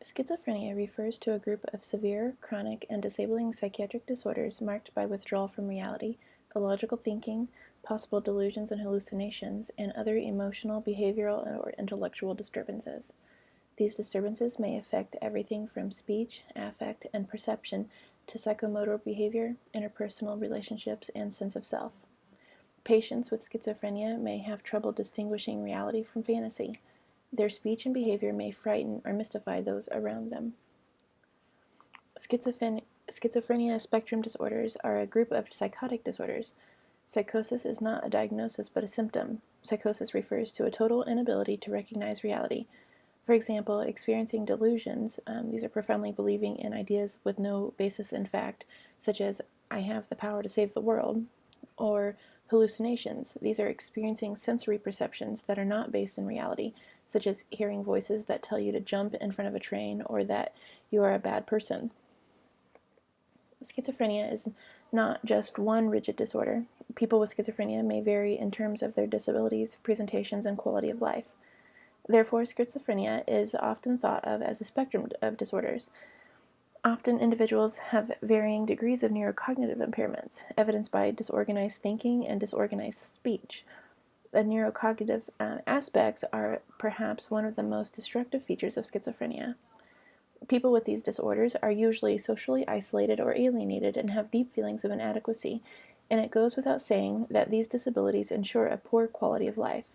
Schizophrenia refers to a group of severe, chronic, and disabling psychiatric disorders marked by withdrawal from reality, illogical thinking, possible delusions and hallucinations, and other emotional, behavioral, or intellectual disturbances. These disturbances may affect everything from speech, affect, and perception to psychomotor behavior, interpersonal relationships, and sense of self. Patients with schizophrenia may have trouble distinguishing reality from fantasy. Their speech and behavior may frighten or mystify those around them. Schizophrenia spectrum disorders are a group of psychotic disorders. Psychosis is not a diagnosis but a symptom. Psychosis refers to a total inability to recognize reality. For example, experiencing delusions, these are profoundly believing in ideas with no basis in fact, such as, I have the power to save the world, or hallucinations. These are experiencing sensory perceptions that are not based in reality, such as hearing voices that tell you to jump in front of a train or that you are a bad person. Schizophrenia is not just one rigid disorder. People with schizophrenia may vary in terms of their disabilities, presentations, and quality of life. Therefore, schizophrenia is often thought of as a spectrum of disorders. Often, individuals have varying degrees of neurocognitive impairments, evidenced by disorganized thinking and disorganized speech. The neurocognitive aspects are perhaps one of the most destructive features of schizophrenia. People with these disorders are usually socially isolated or alienated and have deep feelings of inadequacy, and it goes without saying that these disabilities ensure a poor quality of life.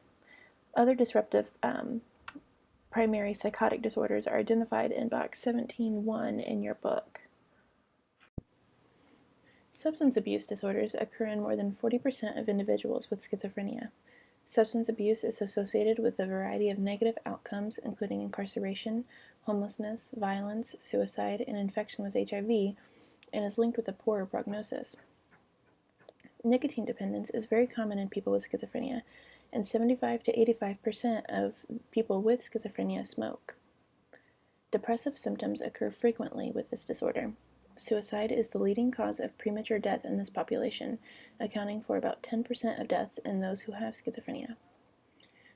Other disruptive primary psychotic disorders are identified in box 17.1 in your book. Substance abuse disorders occur in more than 40% of individuals with schizophrenia. Substance abuse is associated with a variety of negative outcomes, including incarceration, homelessness, violence, suicide, and infection with HIV, and is linked with a poorer prognosis. Nicotine dependence is very common in people with schizophrenia, and 75 to 85% of people with schizophrenia smoke. Depressive symptoms occur frequently with this disorder. Suicide is the leading cause of premature death in this population, accounting for about 10% of deaths in those who have schizophrenia.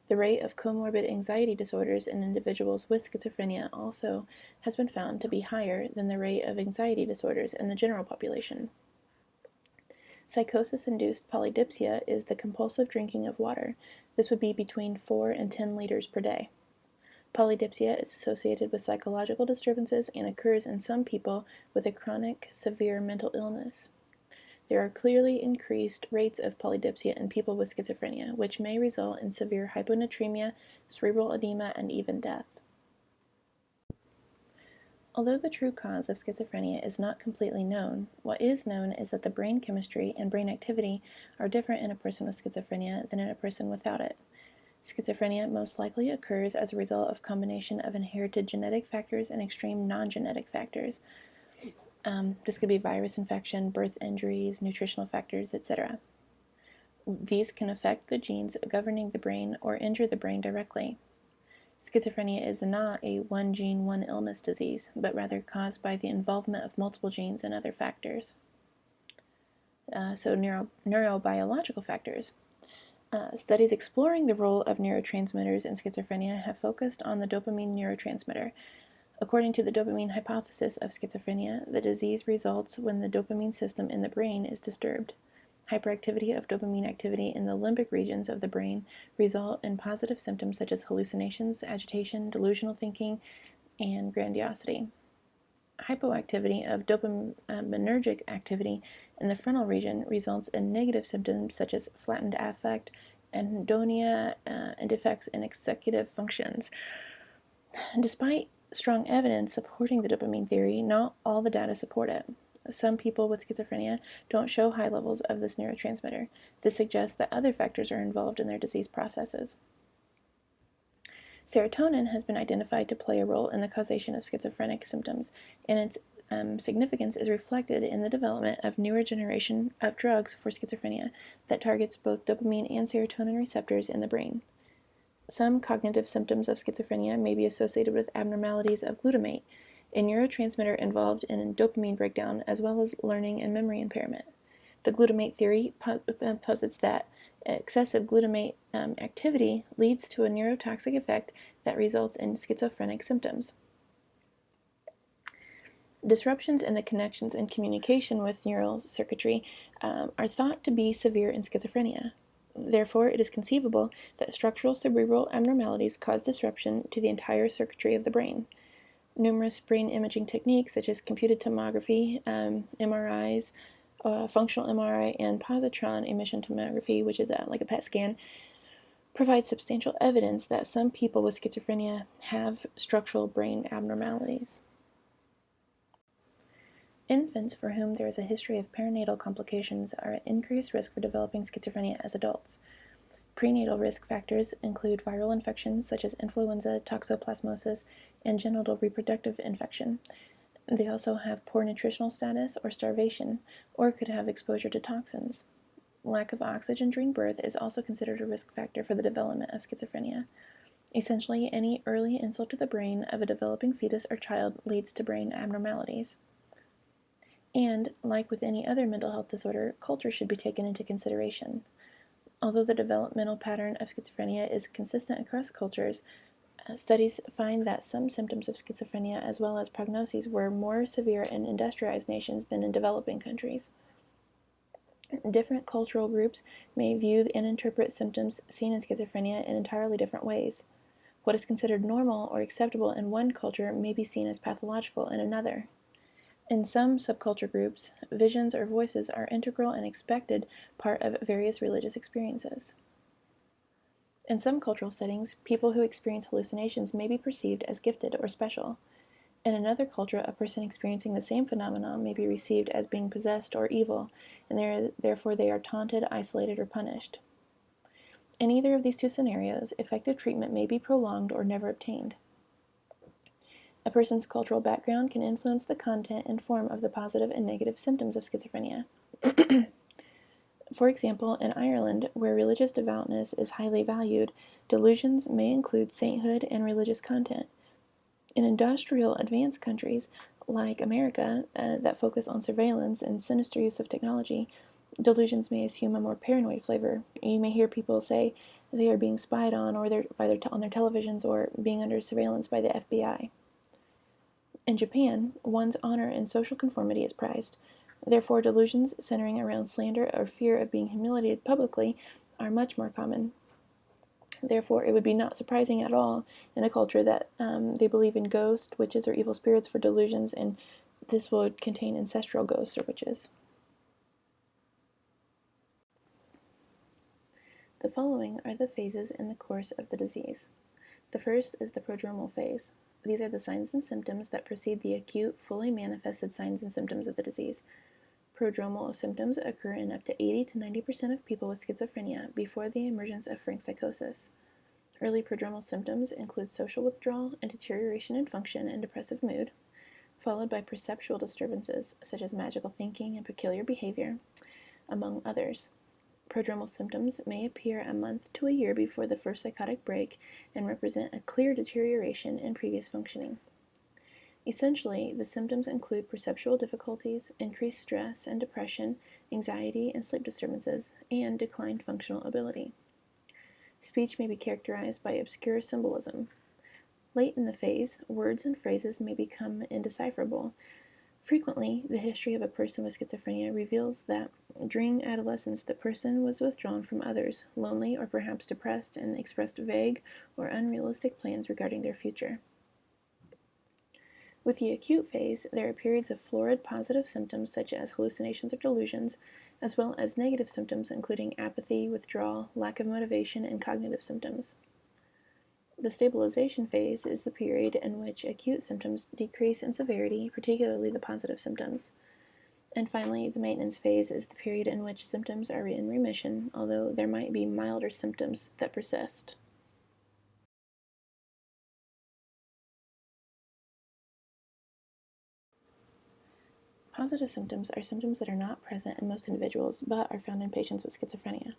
The rate of comorbid anxiety disorders in individuals with schizophrenia also has been found to be higher than the rate of anxiety disorders in the general population. Psychosis-induced polydipsia is the compulsive drinking of water. This would be between 4 and 10 liters per day. Polydipsia is associated with psychological disturbances and occurs in some people with a chronic, severe mental illness. There are clearly increased rates of polydipsia in people with schizophrenia, which may result in severe hyponatremia, cerebral edema, and even death. Although the true cause of schizophrenia is not completely known, what is known is that the brain chemistry and brain activity are different in a person with schizophrenia than in a person without it. Schizophrenia most likely occurs as a result of combination of inherited genetic factors and extreme non-genetic factors. This could be virus infection, birth injuries, nutritional factors, etc. These can affect the genes governing the brain or injure the brain directly. Schizophrenia is not a one gene, one illness disease, but rather caused by the involvement of multiple genes and other factors. Neurobiological factors. Studies exploring the role of neurotransmitters in schizophrenia have focused on the dopamine neurotransmitter. According to the dopamine hypothesis of schizophrenia, the disease results when the dopamine system in the brain is disturbed. Hyperactivity of dopamine activity in the limbic regions of the brain result in positive symptoms such as hallucinations, agitation, delusional thinking, and grandiosity. Hypoactivity of dopaminergic activity in the frontal region results in negative symptoms such as flattened affect, anhedonia, and defects in executive functions. Despite strong evidence supporting the dopamine theory, not all the data support it. Some people with schizophrenia don't show high levels of this neurotransmitter. This suggests that other factors are involved in their disease processes. Serotonin has been identified to play a role in the causation of schizophrenic symptoms, and its significance is reflected in the development of newer generation of drugs for schizophrenia that targets both dopamine and serotonin receptors in the brain. Some cognitive symptoms of schizophrenia may be associated with abnormalities of glutamate, a neurotransmitter involved in dopamine breakdown as well as learning and memory impairment. The glutamate theory posits that excessive glutamate activity leads to a neurotoxic effect that results in schizophrenic symptoms. Disruptions in the connections and communication with neural circuitry are thought to be severe in schizophrenia. Therefore, it is conceivable that structural cerebral abnormalities cause disruption to the entire circuitry of the brain. Numerous brain imaging techniques, such as computed tomography, MRIs, functional MRI, and positron emission tomography, which is like a PET scan, provide substantial evidence that some people with schizophrenia have structural brain abnormalities. Infants for whom there is a history of perinatal complications are at increased risk for developing schizophrenia as adults. Prenatal risk factors include viral infections such as influenza, toxoplasmosis, and genital reproductive infection. They also have poor nutritional status or starvation, or could have exposure to toxins. Lack of oxygen during birth is also considered a risk factor for the development of schizophrenia. Essentially, any early insult to the brain of a developing fetus or child leads to brain abnormalities. And, like with any other mental health disorder, culture should be taken into consideration. Although the developmental pattern of schizophrenia is consistent across cultures, studies find that some symptoms of schizophrenia as well as prognoses were more severe in industrialized nations than in developing countries. Different cultural groups may view and interpret symptoms seen in schizophrenia in entirely different ways. What is considered normal or acceptable in one culture may be seen as pathological in another. In some subculture groups, visions or voices are integral and expected part of various religious experiences. In some cultural settings, people who experience hallucinations may be perceived as gifted or special. In another culture, a person experiencing the same phenomenon may be received as being possessed or evil, and therefore they are taunted, isolated, or punished. In either of these two scenarios, effective treatment may be prolonged or never obtained. A person's cultural background can influence the content and form of the positive and negative symptoms of schizophrenia. For example, in Ireland, where religious devoutness is highly valued, delusions may include sainthood and religious content. In industrial advanced countries, like America, that focus on surveillance and sinister use of technology, delusions may assume a more paranoid flavor. You may hear people say they are being spied on or on their televisions or being under surveillance by the FBI. In Japan, one's honor and social conformity is prized. Therefore, delusions centering around slander or fear of being humiliated publicly are much more common. Therefore, it would be not surprising at all in a culture that they believe in ghosts, witches, or evil spirits for delusions, and this would contain ancestral ghosts or witches. The following are the phases in the course of the disease. The first is the prodromal phase. These are the signs and symptoms that precede the acute, fully manifested signs and symptoms of the disease. Prodromal symptoms occur in up to 80 to 90% of people with schizophrenia before the emergence of frank psychosis. Early prodromal symptoms include social withdrawal and deterioration in function and depressive mood, followed by perceptual disturbances such as magical thinking and peculiar behavior, among others. Prodromal symptoms may appear a month to a year before the first psychotic break and represent a clear deterioration in previous functioning. Essentially, the symptoms include perceptual difficulties, increased stress and depression, anxiety and sleep disturbances, and declined functional ability. Speech may be characterized by obscure symbolism. Late in the phase, words and phrases may become indecipherable. Frequently, the history of a person with schizophrenia reveals that during adolescence the person was withdrawn from others, lonely or perhaps depressed, and expressed vague or unrealistic plans regarding their future. With the acute phase, there are periods of florid positive symptoms such as hallucinations or delusions, as well as negative symptoms including apathy, withdrawal, lack of motivation, and cognitive symptoms. The stabilization phase is the period in which acute symptoms decrease in severity, particularly the positive symptoms. And finally, the maintenance phase is the period in which symptoms are in remission, although there might be milder symptoms that persist. Positive symptoms are symptoms that are not present in most individuals, but are found in patients with schizophrenia.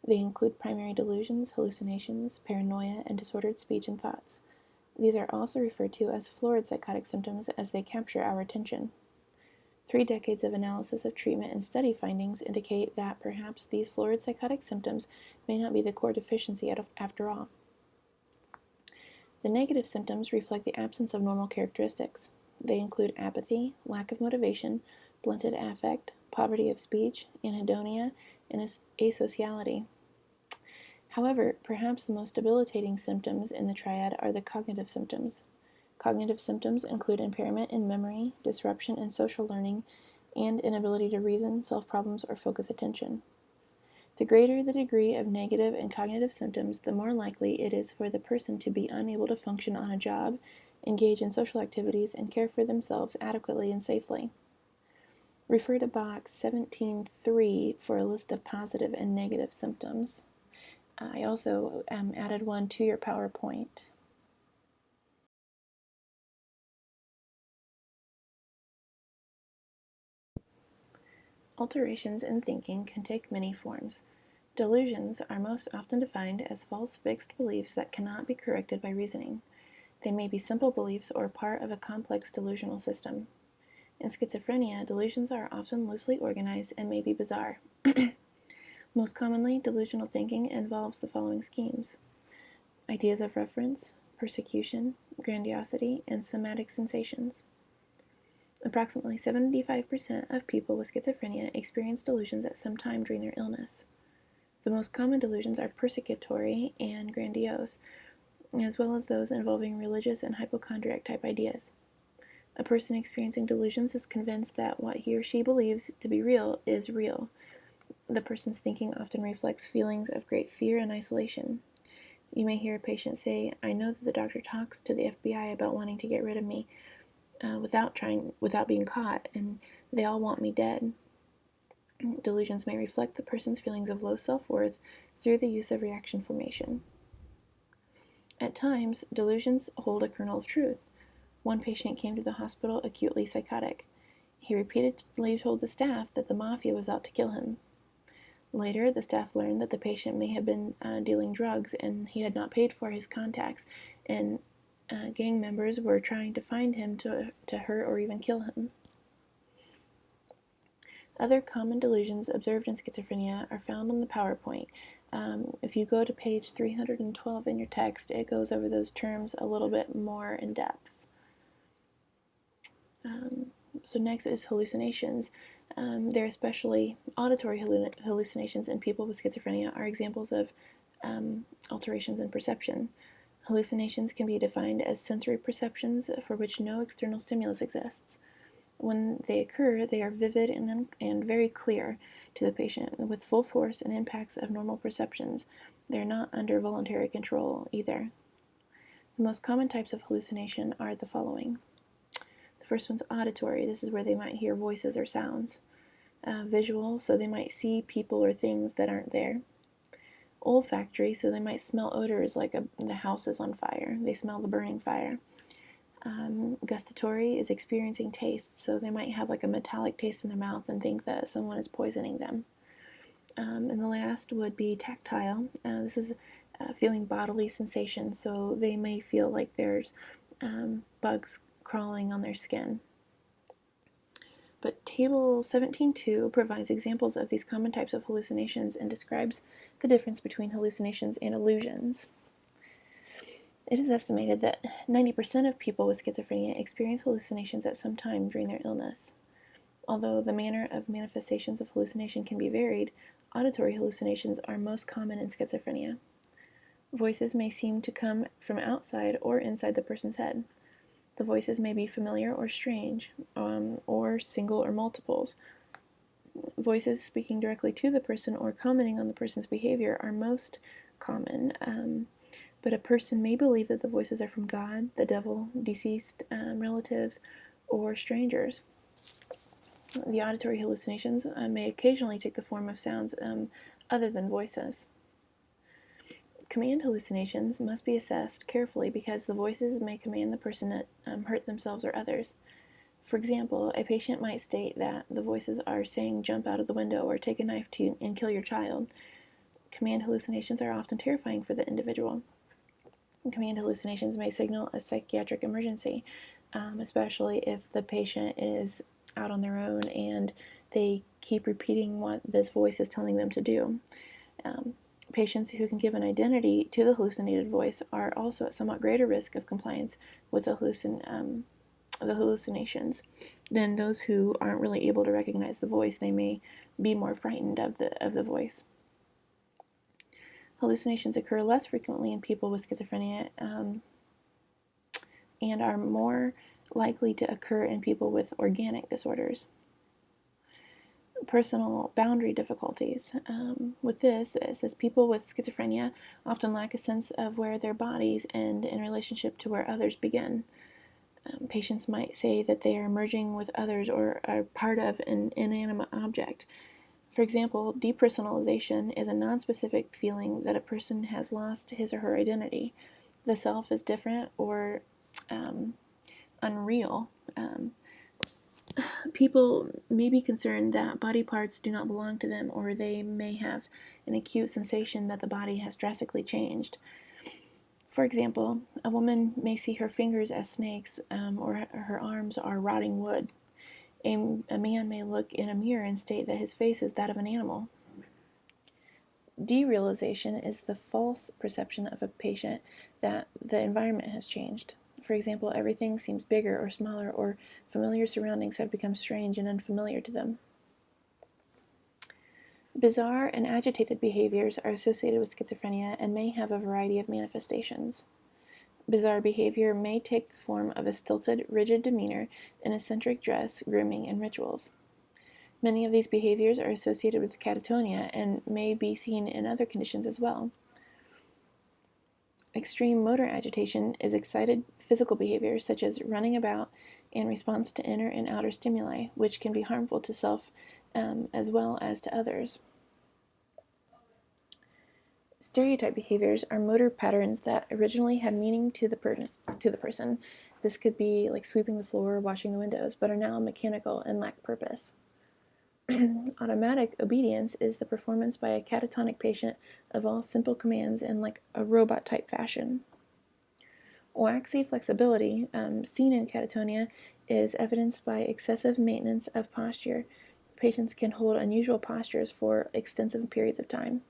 They include primary delusions, hallucinations, paranoia, and disordered speech and thoughts. These are also referred to as florid psychotic symptoms as they capture our attention. 3 decades of analysis of treatment and study findings indicate that perhaps these florid psychotic symptoms may not be the core deficiency after all. The negative symptoms reflect the absence of normal characteristics. They include apathy, lack of motivation, blunted affect, poverty of speech, anhedonia, and asociality. However, perhaps the most debilitating symptoms in the triad are the cognitive symptoms. Cognitive symptoms include impairment in memory, disruption in social learning, and inability to reason, solve problems, or focus attention. The greater the degree of negative and cognitive symptoms, the more likely it is for the person to be unable to function on a job, engage in social activities, and care for themselves adequately and safely. Refer to box 17.3 for a list of positive and negative symptoms. I also added one to your PowerPoint. Alterations in thinking can take many forms. Delusions are most often defined as false fixed beliefs that cannot be corrected by reasoning. They may be simple beliefs or part of a complex delusional system. In schizophrenia, delusions are often loosely organized and may be bizarre. Most commonly, delusional thinking involves the following schemes: ideas of reference, persecution, grandiosity, and somatic sensations. Approximately 75% of people with schizophrenia experience delusions at some time during their illness. The most common delusions are persecutory and grandiose, as well as those involving religious and hypochondriac type ideas. A person experiencing delusions is convinced that what he or she believes to be real is real. The person's thinking often reflects feelings of great fear and isolation. You may hear a patient say, "I know that the doctor talks to the FBI about wanting to get rid of me without being caught, and they all want me dead." Delusions may reflect the person's feelings of low self-worth through the use of reaction formation. At times, delusions hold a kernel of truth. One patient came to the hospital acutely psychotic. He repeatedly told the staff that the mafia was out to kill him. Later, the staff learned that the patient may have been dealing drugs and he had not paid for his contacts, and gang members were trying to find him to hurt or even kill him. Other common delusions observed in schizophrenia are found on the PowerPoint. If you go to page 312 in your text, it goes over those terms a little bit more in depth. So next is hallucinations. They're especially auditory hallucinations in people with schizophrenia are examples of alterations in perception. Hallucinations can be defined as sensory perceptions for which no external stimulus exists. When they occur, they are vivid and very clear to the patient, with full force and impacts of normal perceptions. They're not under voluntary control either. The most common types of hallucination are the following. The first one's auditory. This is where they might hear voices or sounds. Visual, so they might see people or things that aren't there. Olfactory, so they might smell odors like the house is on fire. They smell the burning fire. Gustatory is experiencing taste, so they might have like a metallic taste in their mouth and think that someone is poisoning them. And the last would be tactile. This is feeling bodily sensations, so they may feel like there's bugs crawling on their skin. But Table 17.2 provides examples of these common types of hallucinations and describes the difference between hallucinations and illusions. It is estimated that 90% of people with schizophrenia experience hallucinations at some time during their illness. Although the manner of manifestations of hallucination can be varied, auditory hallucinations are most common in schizophrenia. Voices may seem to come from outside or inside the person's head. The voices may be familiar or strange, or single or multiples. Voices speaking directly to the person or commenting on the person's behavior are most common, but a person may believe that the voices are from God, the devil, deceased relatives, or strangers. The auditory hallucinations may occasionally take the form of sounds other than voices. Command hallucinations must be assessed carefully because the voices may command the person to hurt themselves or others. For example, a patient might state that the voices are saying jump out of the window or take a knife and kill your child. Command hallucinations are often terrifying for the individual. Command hallucinations may signal a psychiatric emergency, especially if the patient is out on their own and they keep repeating what this voice is telling them to do. Patients who can give an identity to the hallucinated voice are also at somewhat greater risk of compliance with the the hallucinations. Then those who aren't really able to recognize the voice, they may be more frightened of the voice. Hallucinations occur less frequently in people with schizophrenia and are more likely to occur in people with organic disorders. Personal boundary difficulties. With this, it says people with schizophrenia often lack a sense of where their bodies end in relationship to where others begin. Patients might say that they are merging with others or are part of an inanimate object. For example, depersonalization is a nonspecific feeling that a person has lost his or her identity. The self is different or unreal. People may be concerned that body parts do not belong to them, or they may have an acute sensation that the body has drastically changed. For example, a woman may see her fingers as snakes, or her arms are rotting wood. A man may look in a mirror and state that his face is that of an animal. Derealization is the false perception of a patient that the environment has changed. For example, everything seems bigger or smaller, or familiar surroundings have become strange and unfamiliar to them. Bizarre and agitated behaviors are associated with schizophrenia and may have a variety of manifestations. Bizarre behavior may take the form of a stilted, rigid demeanor, an eccentric dress, grooming, and rituals. Many of these behaviors are associated with catatonia and may be seen in other conditions as well. Extreme motor agitation is excited physical behavior such as running about in response to inner and outer stimuli, which can be harmful to self as well as to others. Stereotype behaviors are motor patterns that originally had meaning to the person. This could be like sweeping the floor or washing the windows, but are now mechanical and lack purpose. Automatic obedience is the performance by a catatonic patient of all simple commands in like a robot-type fashion. Waxy flexibility, seen in catatonia, is evidenced by excessive maintenance of posture. Patients can hold unusual postures for extensive periods of time.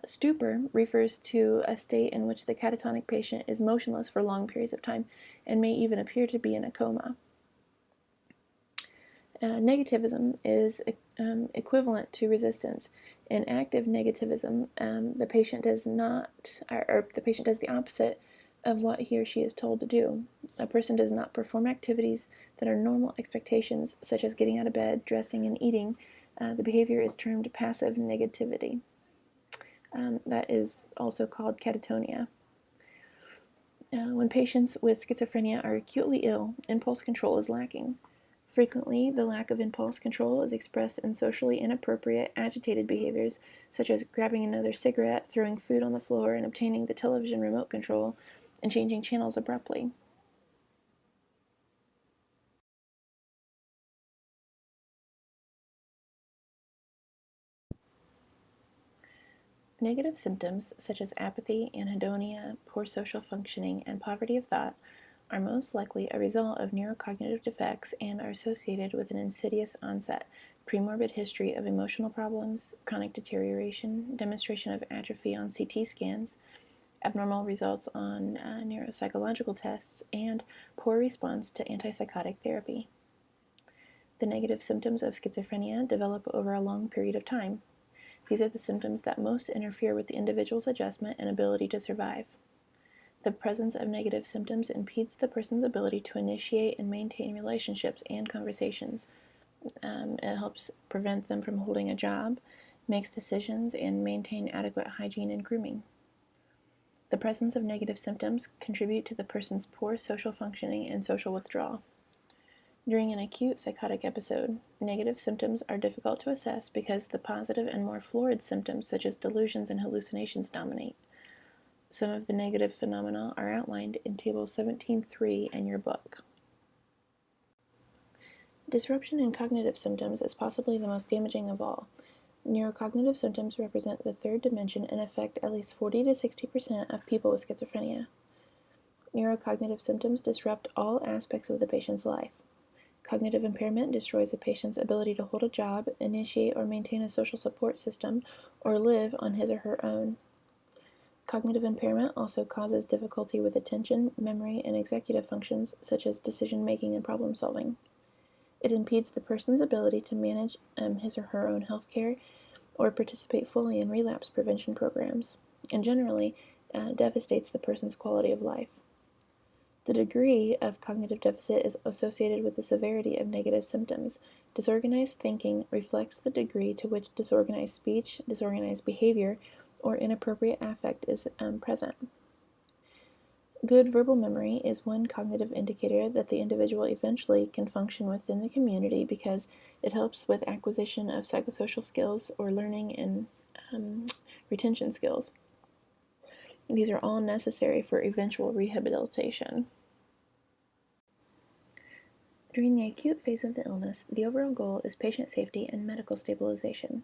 Stupor refers to a state in which the catatonic patient is motionless for long periods of time and may even appear to be in a coma. Negativism is equivalent to resistance. In active negativism, the patient does the opposite of what he or she is told to do. A person does not perform activities that are normal expectations, such as getting out of bed, dressing, and eating. The behavior is termed passive negativity. That is also called catatonia. When patients with schizophrenia are acutely ill, impulse control is lacking. Frequently, the lack of impulse control is expressed in socially inappropriate, agitated behaviors, such as grabbing another cigarette, throwing food on the floor, and obtaining the television remote control, and changing channels abruptly. Negative symptoms, such as apathy, anhedonia, poor social functioning, and poverty of thought, are most likely a result of neurocognitive defects and are associated with an insidious onset, premorbid history of emotional problems, chronic deterioration, demonstration of atrophy on CT scans, abnormal results on neuropsychological tests, and poor response to antipsychotic therapy. The negative symptoms of schizophrenia develop over a long period of time. These are the symptoms that most interfere with the individual's adjustment and ability to survive. The presence of negative symptoms impedes the person's ability to initiate and maintain relationships and conversations. It helps prevent them from holding a job, makes decisions, and maintain adequate hygiene and grooming. The presence of negative symptoms contribute to the person's poor social functioning and social withdrawal. During an acute psychotic episode, negative symptoms are difficult to assess because the positive and more florid symptoms such as delusions and hallucinations dominate. Some of the negative phenomena are outlined in Table 17.3 in your book. Disruption in cognitive symptoms is possibly the most damaging of all. Neurocognitive symptoms represent the third dimension and affect at least 40 to 60% of people with schizophrenia. Neurocognitive symptoms disrupt all aspects of the patient's life. Cognitive impairment destroys a patient's ability to hold a job, initiate or maintain a social support system, or live on his or her own. Cognitive impairment also causes difficulty with attention, memory, and executive functions such as decision-making and problem-solving. It impedes the person's ability to manage his or her own health care or participate fully in relapse prevention programs, and generally devastates the person's quality of life. The degree of cognitive deficit is associated with the severity of negative symptoms. Disorganized thinking reflects the degree to which disorganized speech, disorganized behavior, or inappropriate affect is present. Good verbal memory is one cognitive indicator that the individual eventually can function within the community because it helps with acquisition of psychosocial skills or learning and retention skills. These are all necessary for eventual rehabilitation. During the acute phase of the illness, the overall goal is patient safety and medical stabilization.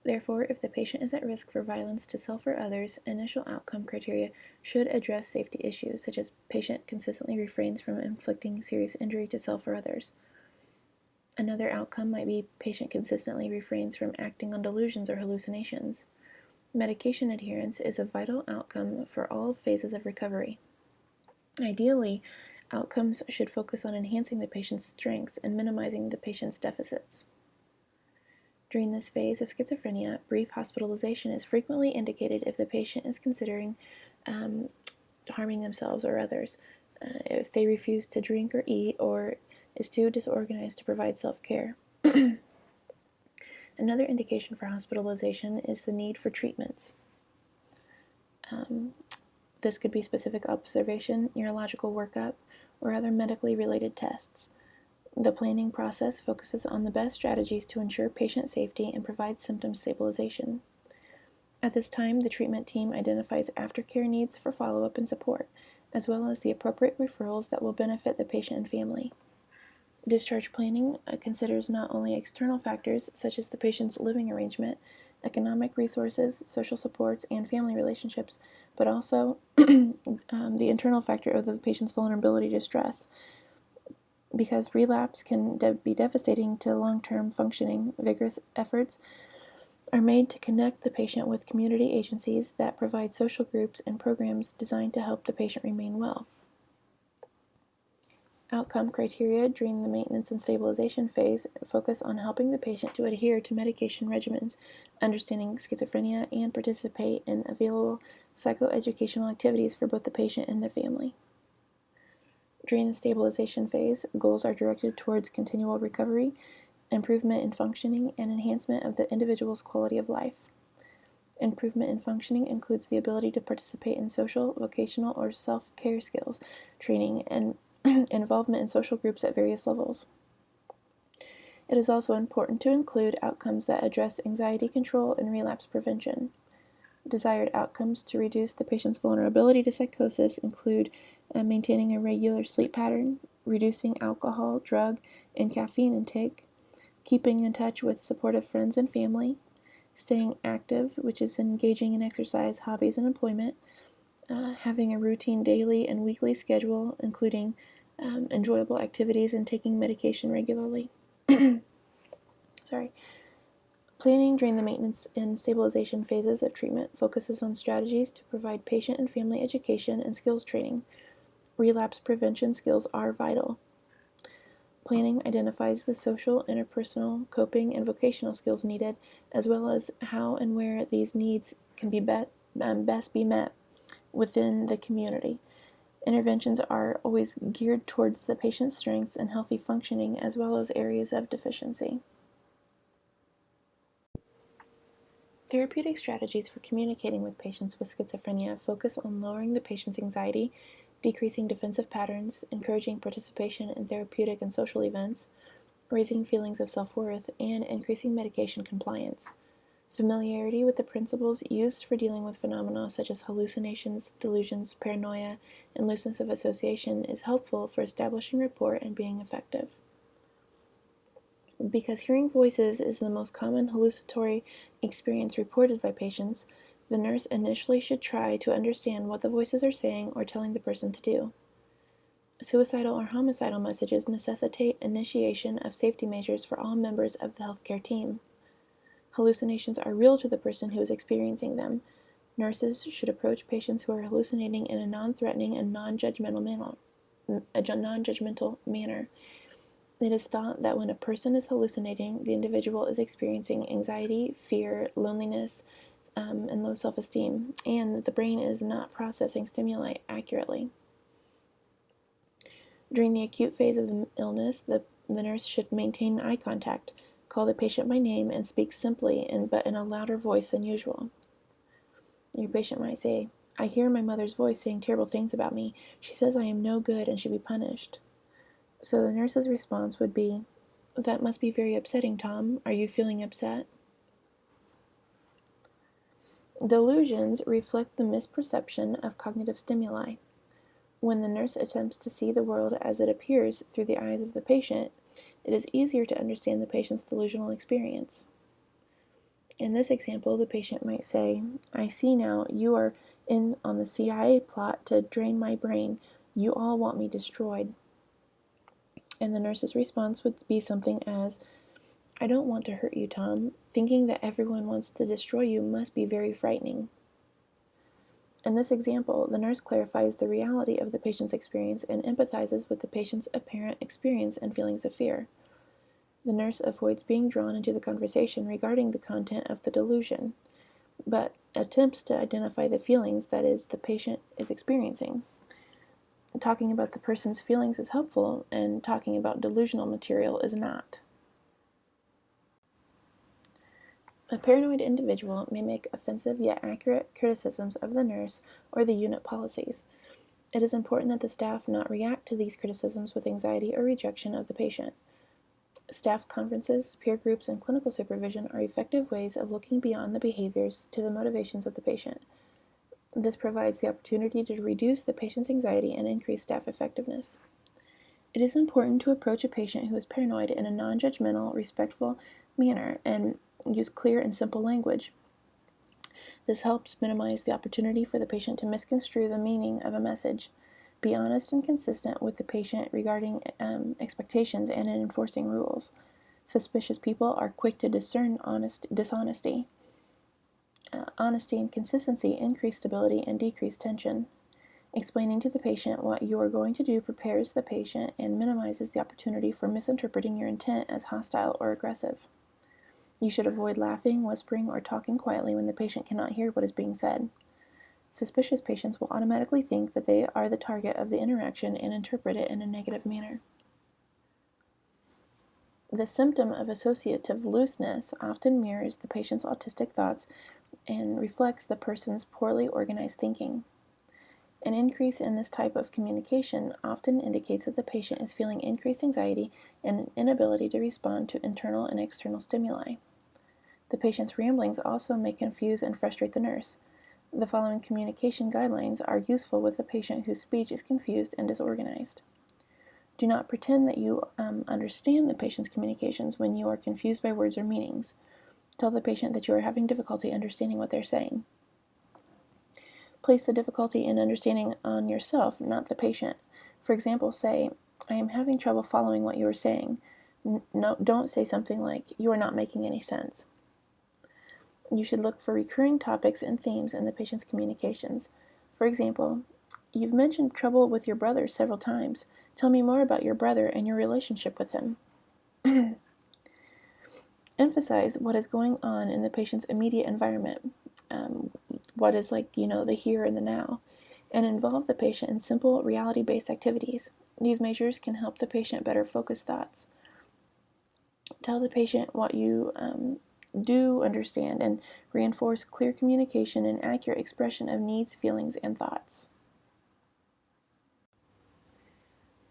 Therefore, if the patient is at risk for violence to self or others, initial outcome criteria should address safety issues, such as patient consistently refrains from inflicting serious injury to self or others. Another outcome might be patient consistently refrains from acting on delusions or hallucinations. Medication adherence is a vital outcome for all phases of recovery. Ideally, outcomes should focus on enhancing the patient's strengths and minimizing the patient's deficits. During this phase of schizophrenia, brief hospitalization is frequently indicated if the patient is considering harming themselves or others, if they refuse to drink or eat, or is too disorganized to provide self-care. Another indication for hospitalization is the need for treatments. This could be specific observation, neurological workup, or other medically related tests. The planning process focuses on the best strategies to ensure patient safety and provide symptom stabilization. At this time, the treatment team identifies aftercare needs for follow-up and support, as well as the appropriate referrals that will benefit the patient and family. Discharge planning considers not only external factors such as the patient's living arrangement, economic resources, social supports, and family relationships, but also the internal factor of the patient's vulnerability to stress, because relapse can be devastating to long-term functioning. Vigorous efforts are made to connect the patient with community agencies that provide social groups and programs designed to help the patient remain well. Outcome criteria during the maintenance and stabilization phase focus on helping the patient to adhere to medication regimens, understanding schizophrenia, and participate in available psychoeducational activities for both the patient and their family. During the stabilization phase, goals are directed towards continual recovery, improvement in functioning, and enhancement of the individual's quality of life. Improvement in functioning includes the ability to participate in social, vocational, or self-care skills, training, and involvement in social groups at various levels. It is also important to include outcomes that address anxiety control and relapse prevention. Desired outcomes to reduce the patient's vulnerability to psychosis include maintaining a regular sleep pattern, reducing alcohol, drug, and caffeine intake, keeping in touch with supportive friends and family, staying active, which is engaging in exercise, hobbies, and employment, having a routine daily and weekly schedule, including enjoyable activities, and taking medication regularly. Planning during the maintenance and stabilization phases of treatment focuses on strategies to provide patient and family education and skills training. Relapse prevention skills are vital. Planning identifies the social, interpersonal, coping, and vocational skills needed, as well as how and where these needs can be best be met within the community. Interventions are always geared towards the patient's strengths and healthy functioning, as well as areas of deficiency. Therapeutic strategies for communicating with patients with schizophrenia focus on lowering the patient's anxiety, decreasing defensive patterns, encouraging participation in therapeutic and social events, raising feelings of self-worth, and increasing medication compliance. Familiarity with the principles used for dealing with phenomena such as hallucinations, delusions, paranoia, and looseness of association is helpful for establishing rapport and being effective. Because hearing voices is the most common hallucinatory experience reported by patients, the nurse initially should try to understand what the voices are saying or telling the person to do. Suicidal or homicidal messages necessitate initiation of safety measures for all members of the healthcare team. Hallucinations are real to the person who is experiencing them. Nurses should approach patients who are hallucinating in a non-threatening and non-judgmental manner. It is thought that when a person is hallucinating, the individual is experiencing anxiety, fear, loneliness, and low self-esteem, and that the brain is not processing stimuli accurately. During the acute phase of the illness, the nurse should maintain eye contact, call the patient by name, and speak simply but in a louder voice than usual. Your patient might say, "I hear my mother's voice saying terrible things about me. She says I am no good and should be punished." So the nurse's response would be, "That must be very upsetting, Tom. Are you feeling upset?" Delusions reflect the misperception of cognitive stimuli. When the nurse attempts to see the world as it appears through the eyes of the patient, it is easier to understand the patient's delusional experience. In this example, the patient might say, "I see now you are in on the CIA plot to drain my brain. You all want me destroyed." And the nurse's response would be something as, "I don't want to hurt you, Tom. Thinking that everyone wants to destroy you must be very frightening." In this example, the nurse clarifies the reality of the patient's experience and empathizes with the patient's apparent experience and feelings of fear. The nurse avoids being drawn into the conversation regarding the content of the delusion, but attempts to identify the feelings that the patient is experiencing. Talking about the person's feelings is helpful, and talking about delusional material is not. A paranoid individual may make offensive yet accurate criticisms of the nurse or the unit policies. It is important that the staff not react to these criticisms with anxiety or rejection of the patient. Staff conferences, peer groups, and clinical supervision are effective ways of looking beyond the behaviors to the motivations of the patient. This provides the opportunity to reduce the patient's anxiety and increase staff effectiveness. It is important to approach a patient who is paranoid in a non-judgmental, respectful manner and use clear and simple language. This helps minimize the opportunity for the patient to misconstrue the meaning of a message. Be honest and consistent with the patient regarding expectations and in enforcing rules. Suspicious people are quick to discern dishonesty. Honesty and consistency increase stability and decrease tension. Explaining to the patient what you are going to do prepares the patient and minimizes the opportunity for misinterpreting your intent as hostile or aggressive. You should avoid laughing, whispering, or talking quietly when the patient cannot hear what is being said. Suspicious patients will automatically think that they are the target of the interaction and interpret it in a negative manner. The symptom of associative looseness often mirrors the patient's autistic thoughts and reflects the person's poorly organized thinking. An increase in this type of communication often indicates that the patient is feeling increased anxiety and an inability to respond to internal and external stimuli. The patient's ramblings also may confuse and frustrate the nurse. The following communication guidelines are useful with a patient whose speech is confused and disorganized. Do not pretend that you understand the patient's communications when you are confused by words or meanings. Tell the patient that you are having difficulty understanding what they're saying. Place the difficulty in understanding on yourself, not the patient. For example, say, "I am having trouble following what you are saying." No, don't say something like, "You are not making any sense." You should look for recurring topics and themes in the patient's communications. For example, "You've mentioned trouble with your brother several times. Tell me more about your brother and your relationship with him." Emphasize what is going on in the patient's immediate environment, what is the here and the now, and involve the patient in simple reality-based activities. These measures can help the patient better focus thoughts. Tell the patient what you do understand and reinforce clear communication and accurate expression of needs, feelings, and thoughts.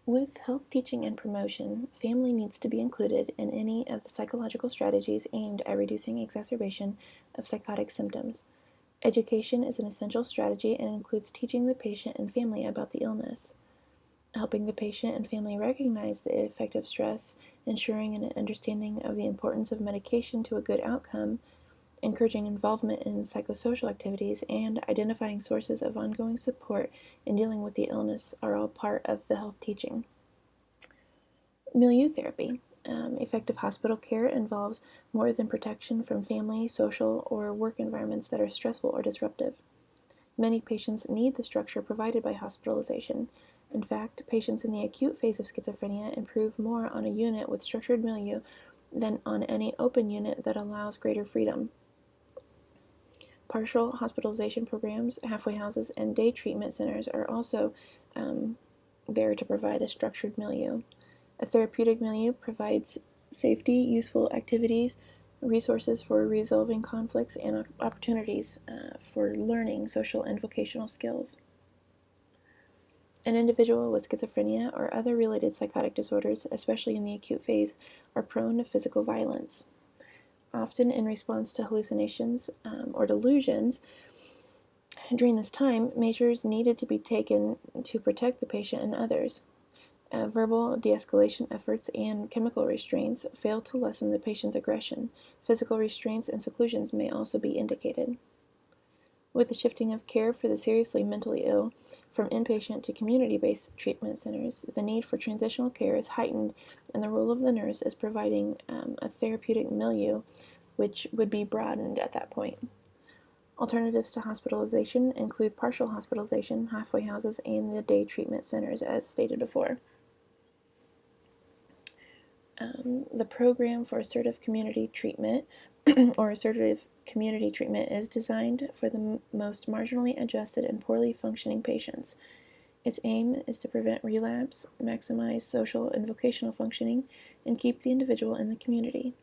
With health teaching and promotion, family needs to be included in any of the psychological strategies aimed at reducing exacerbation of psychotic symptoms. Education is an essential strategy and includes teaching the patient and family about the illness, helping the patient and family recognize the effect of stress, ensuring an understanding of the importance of medication to a good outcome, encouraging involvement in psychosocial activities, and identifying sources of ongoing support in dealing with the illness are all part of the health teaching. Milieu therapy. Effective hospital care involves more than protection from family, social, or work environments that are stressful or disruptive. Many patients need the structure provided by hospitalization. In fact, patients in the acute phase of schizophrenia improve more on a unit with structured milieu than on any open unit that allows greater freedom. Partial hospitalization programs, halfway houses, and day treatment centers are also there to provide a structured milieu. A therapeutic milieu provides safety, useful activities, resources for resolving conflicts, and opportunities for learning social and vocational skills. An individual with schizophrenia or other related psychotic disorders, especially in the acute phase, are prone to physical violence. Often in response to hallucinations or delusions, during this time, measures needed to be taken to protect the patient and others. Verbal de-escalation efforts and chemical restraints fail to lessen the patient's aggression. Physical restraints and seclusions may also be indicated. With the shifting of care for the seriously mentally ill from inpatient to community-based treatment centers, the need for transitional care is heightened, and the role of the nurse is providing a therapeutic milieu, which would be broadened at that point. Alternatives to hospitalization include partial hospitalization, halfway houses, and the day treatment centers, as stated before. The program for assertive community treatment or assertive community treatment is designed for the most marginally adjusted and poorly functioning patients. Its aim is to prevent relapse, maximize social and vocational functioning, and keep the individual in the community.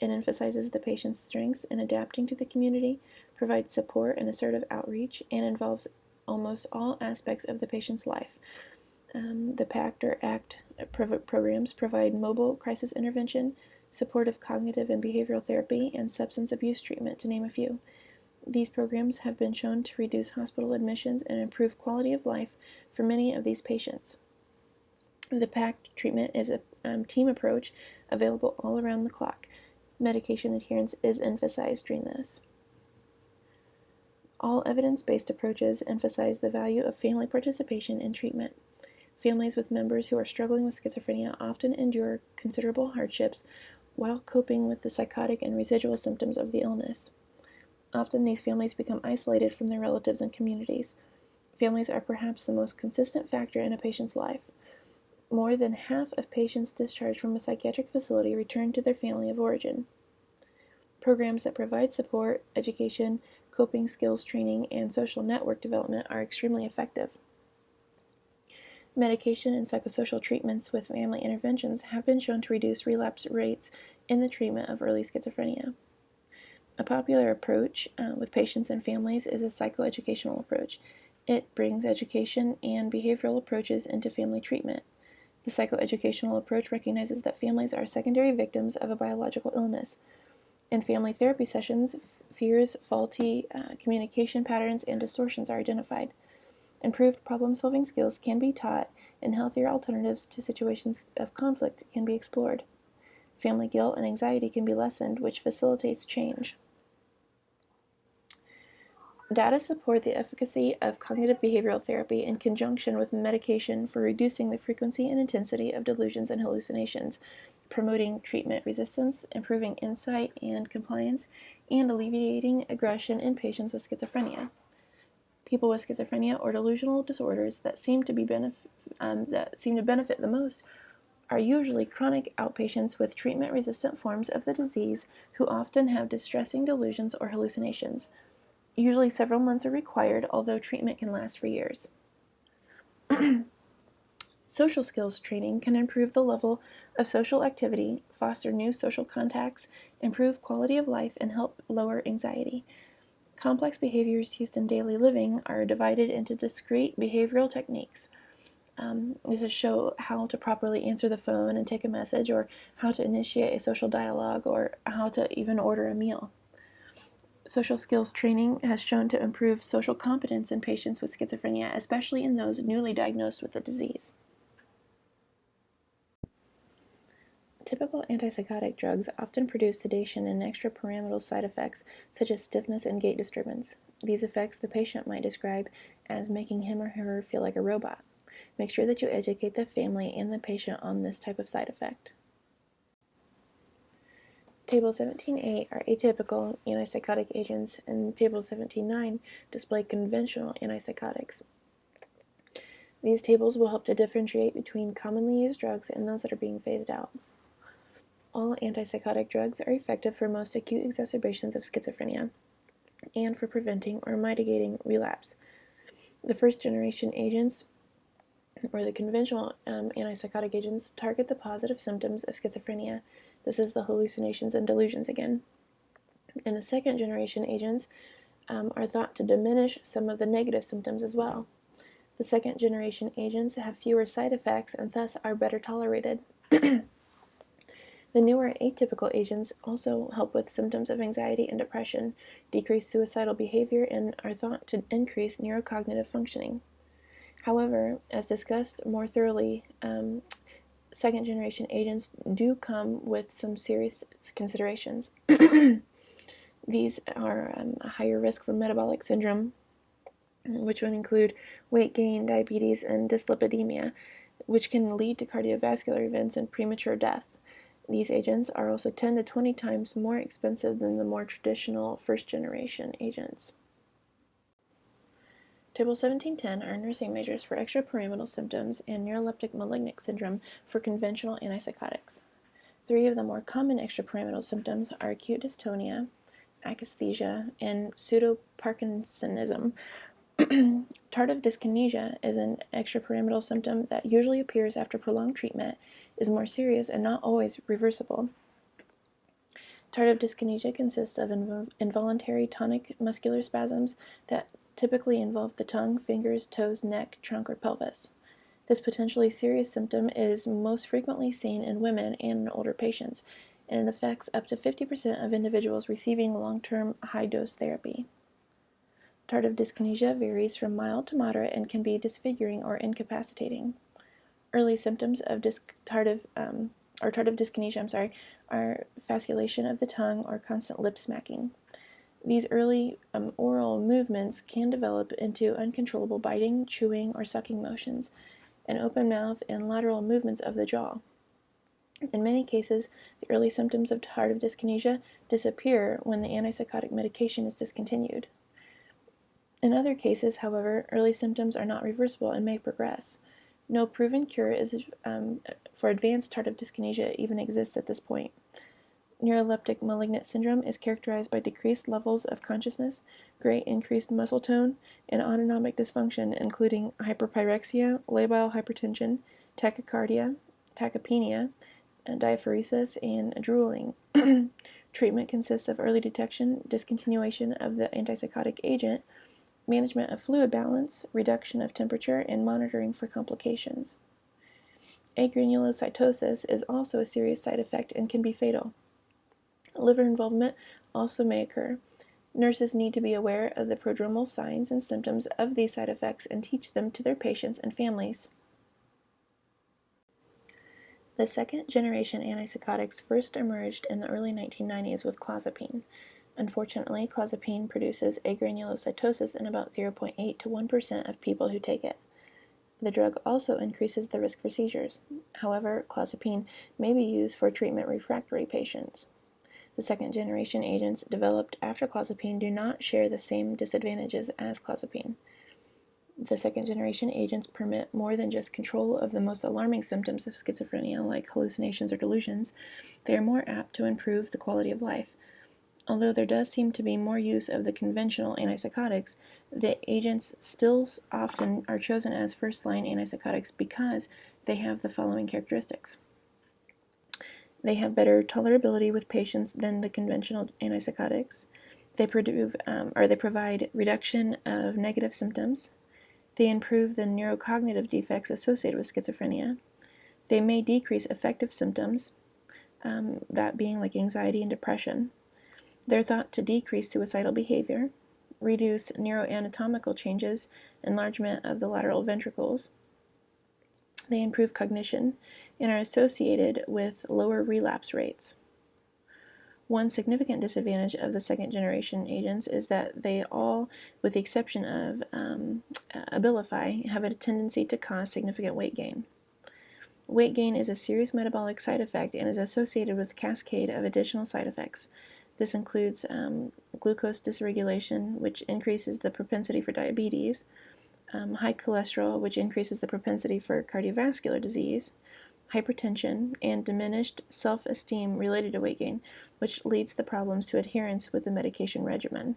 It emphasizes the patient's strengths in adapting to the community, provides support and assertive outreach, and involves almost all aspects of the patient's life. The PACT or ACT programs provide mobile crisis intervention, supportive cognitive and behavioral therapy, and substance abuse treatment, to name a few. These programs have been shown to reduce hospital admissions and improve quality of life for many of these patients. The PACT treatment is a team approach available all around the clock. Medication adherence is emphasized during this. All evidence-based approaches emphasize the value of family participation in treatment. Families with members who are struggling with schizophrenia often endure considerable hardships while coping with the psychotic and residual symptoms of the illness. Often these families become isolated from their relatives and communities. Families are perhaps the most consistent factor in a patient's life. More than half of patients discharged from a psychiatric facility return to their family of origin. Programs that provide support, education, coping skills training, and social network development are extremely effective. Medication and psychosocial treatments with family interventions have been shown to reduce relapse rates in the treatment of early schizophrenia. A popular approach with patients and families is a psychoeducational approach. It brings education and behavioral approaches into family treatment. The psychoeducational approach recognizes that families are secondary victims of a biological illness. In family therapy sessions, fears, faulty communication patterns, and distortions are identified. Improved problem-solving skills can be taught, and healthier alternatives to situations of conflict can be explored. Family guilt and anxiety can be lessened, which facilitates change. Data support the efficacy of cognitive behavioral therapy in conjunction with medication for reducing the frequency and intensity of delusions and hallucinations, promoting treatment resistance, improving insight and compliance, and alleviating aggression in patients with schizophrenia. People with schizophrenia or delusional disorders that seem to benefit the most are usually chronic outpatients with treatment-resistant forms of the disease who often have distressing delusions or hallucinations. Usually several months are required, although treatment can last for years. Social skills training can improve the level of social activity, foster new social contacts, improve quality of life, and help lower anxiety. Complex behaviors used in daily living are divided into discrete behavioral techniques. This is show how to properly answer the phone and take a message, or how to initiate a social dialogue, or how to even order a meal. Social skills training has shown to improve social competence in patients with schizophrenia, especially in those newly diagnosed with the disease. Typical antipsychotic drugs often produce sedation and extrapyramidal side effects, such as stiffness and gait disturbance. These effects the patient might describe as making him or her feel like a robot. Make sure that you educate the family and the patient on this type of side effect. Table 17A are atypical antipsychotic agents, and Table 17.9 display conventional antipsychotics. These tables will help to differentiate between commonly used drugs and those that are being phased out. All antipsychotic drugs are effective for most acute exacerbations of schizophrenia and for preventing or mitigating relapse. The first-generation agents, or the conventional antipsychotic agents, target the positive symptoms of schizophrenia. This is the hallucinations and delusions again. And the second-generation agents are thought to diminish some of the negative symptoms as well. The second-generation agents have fewer side effects and thus are better tolerated. The newer atypical agents also help with symptoms of anxiety and depression, decrease suicidal behavior, and are thought to increase neurocognitive functioning. However, as discussed more thoroughly, second-generation agents do come with some serious considerations. These are a higher risk for metabolic syndrome, which would include weight gain, diabetes, and dyslipidemia, which can lead to cardiovascular events and premature death. These agents are also 10 to 20 times more expensive than the more traditional first-generation agents. Table 1710 are nursing measures for extrapyramidal symptoms and neuroleptic malignant syndrome for conventional antipsychotics. 3 of the more common extrapyramidal symptoms are acute dystonia, akathisia, and pseudoparkinsonism. Tardive dyskinesia is an extrapyramidal symptom that usually appears after prolonged treatment, is more serious, and not always reversible. Tardive dyskinesia consists of involuntary tonic muscular spasms that typically involve the tongue, fingers, toes, neck, trunk, or pelvis. This potentially serious symptom is most frequently seen in women and in older patients, and it affects up to 50% of individuals receiving long-term high-dose therapy. Tardive dyskinesia varies from mild to moderate and can be disfiguring or incapacitating. Early symptoms of tardive dyskinesia are fasciculation of the tongue or constant lip smacking. These early oral movements can develop into uncontrollable biting, chewing, or sucking motions, an open mouth, and lateral movements of the jaw. In many cases, the early symptoms of tardive dyskinesia disappear when the antipsychotic medication is discontinued. In other cases, however, early symptoms are not reversible and may progress. No proven cure for advanced tardive dyskinesia even exists at this point. Neuroleptic malignant syndrome is characterized by decreased levels of consciousness, great increased muscle tone, and autonomic dysfunction, including hyperpyrexia, labile hypertension, tachycardia, tachypnea, and diaphoresis, and drooling. Treatment consists of early detection, discontinuation of the antipsychotic agent, management of fluid balance, reduction of temperature, and monitoring for complications. Agranulocytosis is also a serious side effect and can be fatal. Liver involvement also may occur. Nurses need to be aware of the prodromal signs and symptoms of these side effects and teach them to their patients and families. The second-generation antipsychotics first emerged in the early 1990s with clozapine. Unfortunately, clozapine produces agranulocytosis in about 0.8 to 1% of people who take it. The drug also increases the risk for seizures. However, clozapine may be used for treatment-refractory patients. The second-generation agents developed after clozapine do not share the same disadvantages as clozapine. The second-generation agents permit more than just control of the most alarming symptoms of schizophrenia, like hallucinations or delusions. They are more apt to improve the quality of life. Although there does seem to be more use of the conventional antipsychotics, the agents still often are chosen as first-line antipsychotics because they have the following characteristics. They have better tolerability with patients than the conventional antipsychotics. They provide reduction of negative symptoms. They improve the neurocognitive defects associated with schizophrenia. They may decrease affective symptoms, that being like anxiety and depression. They're thought to decrease suicidal behavior, reduce neuroanatomical changes, enlargement of the lateral ventricles. They improve cognition and are associated with lower relapse rates. One significant disadvantage of the second-generation agents is that they all, with the exception of Abilify, have a tendency to cause significant weight gain. Weight gain is a serious metabolic side effect and is associated with a cascade of additional side effects. This includes glucose dysregulation, which increases the propensity for diabetes, high cholesterol, which increases the propensity for cardiovascular disease, hypertension, and diminished self-esteem related to weight gain, which leads to problems to adherence with the medication regimen.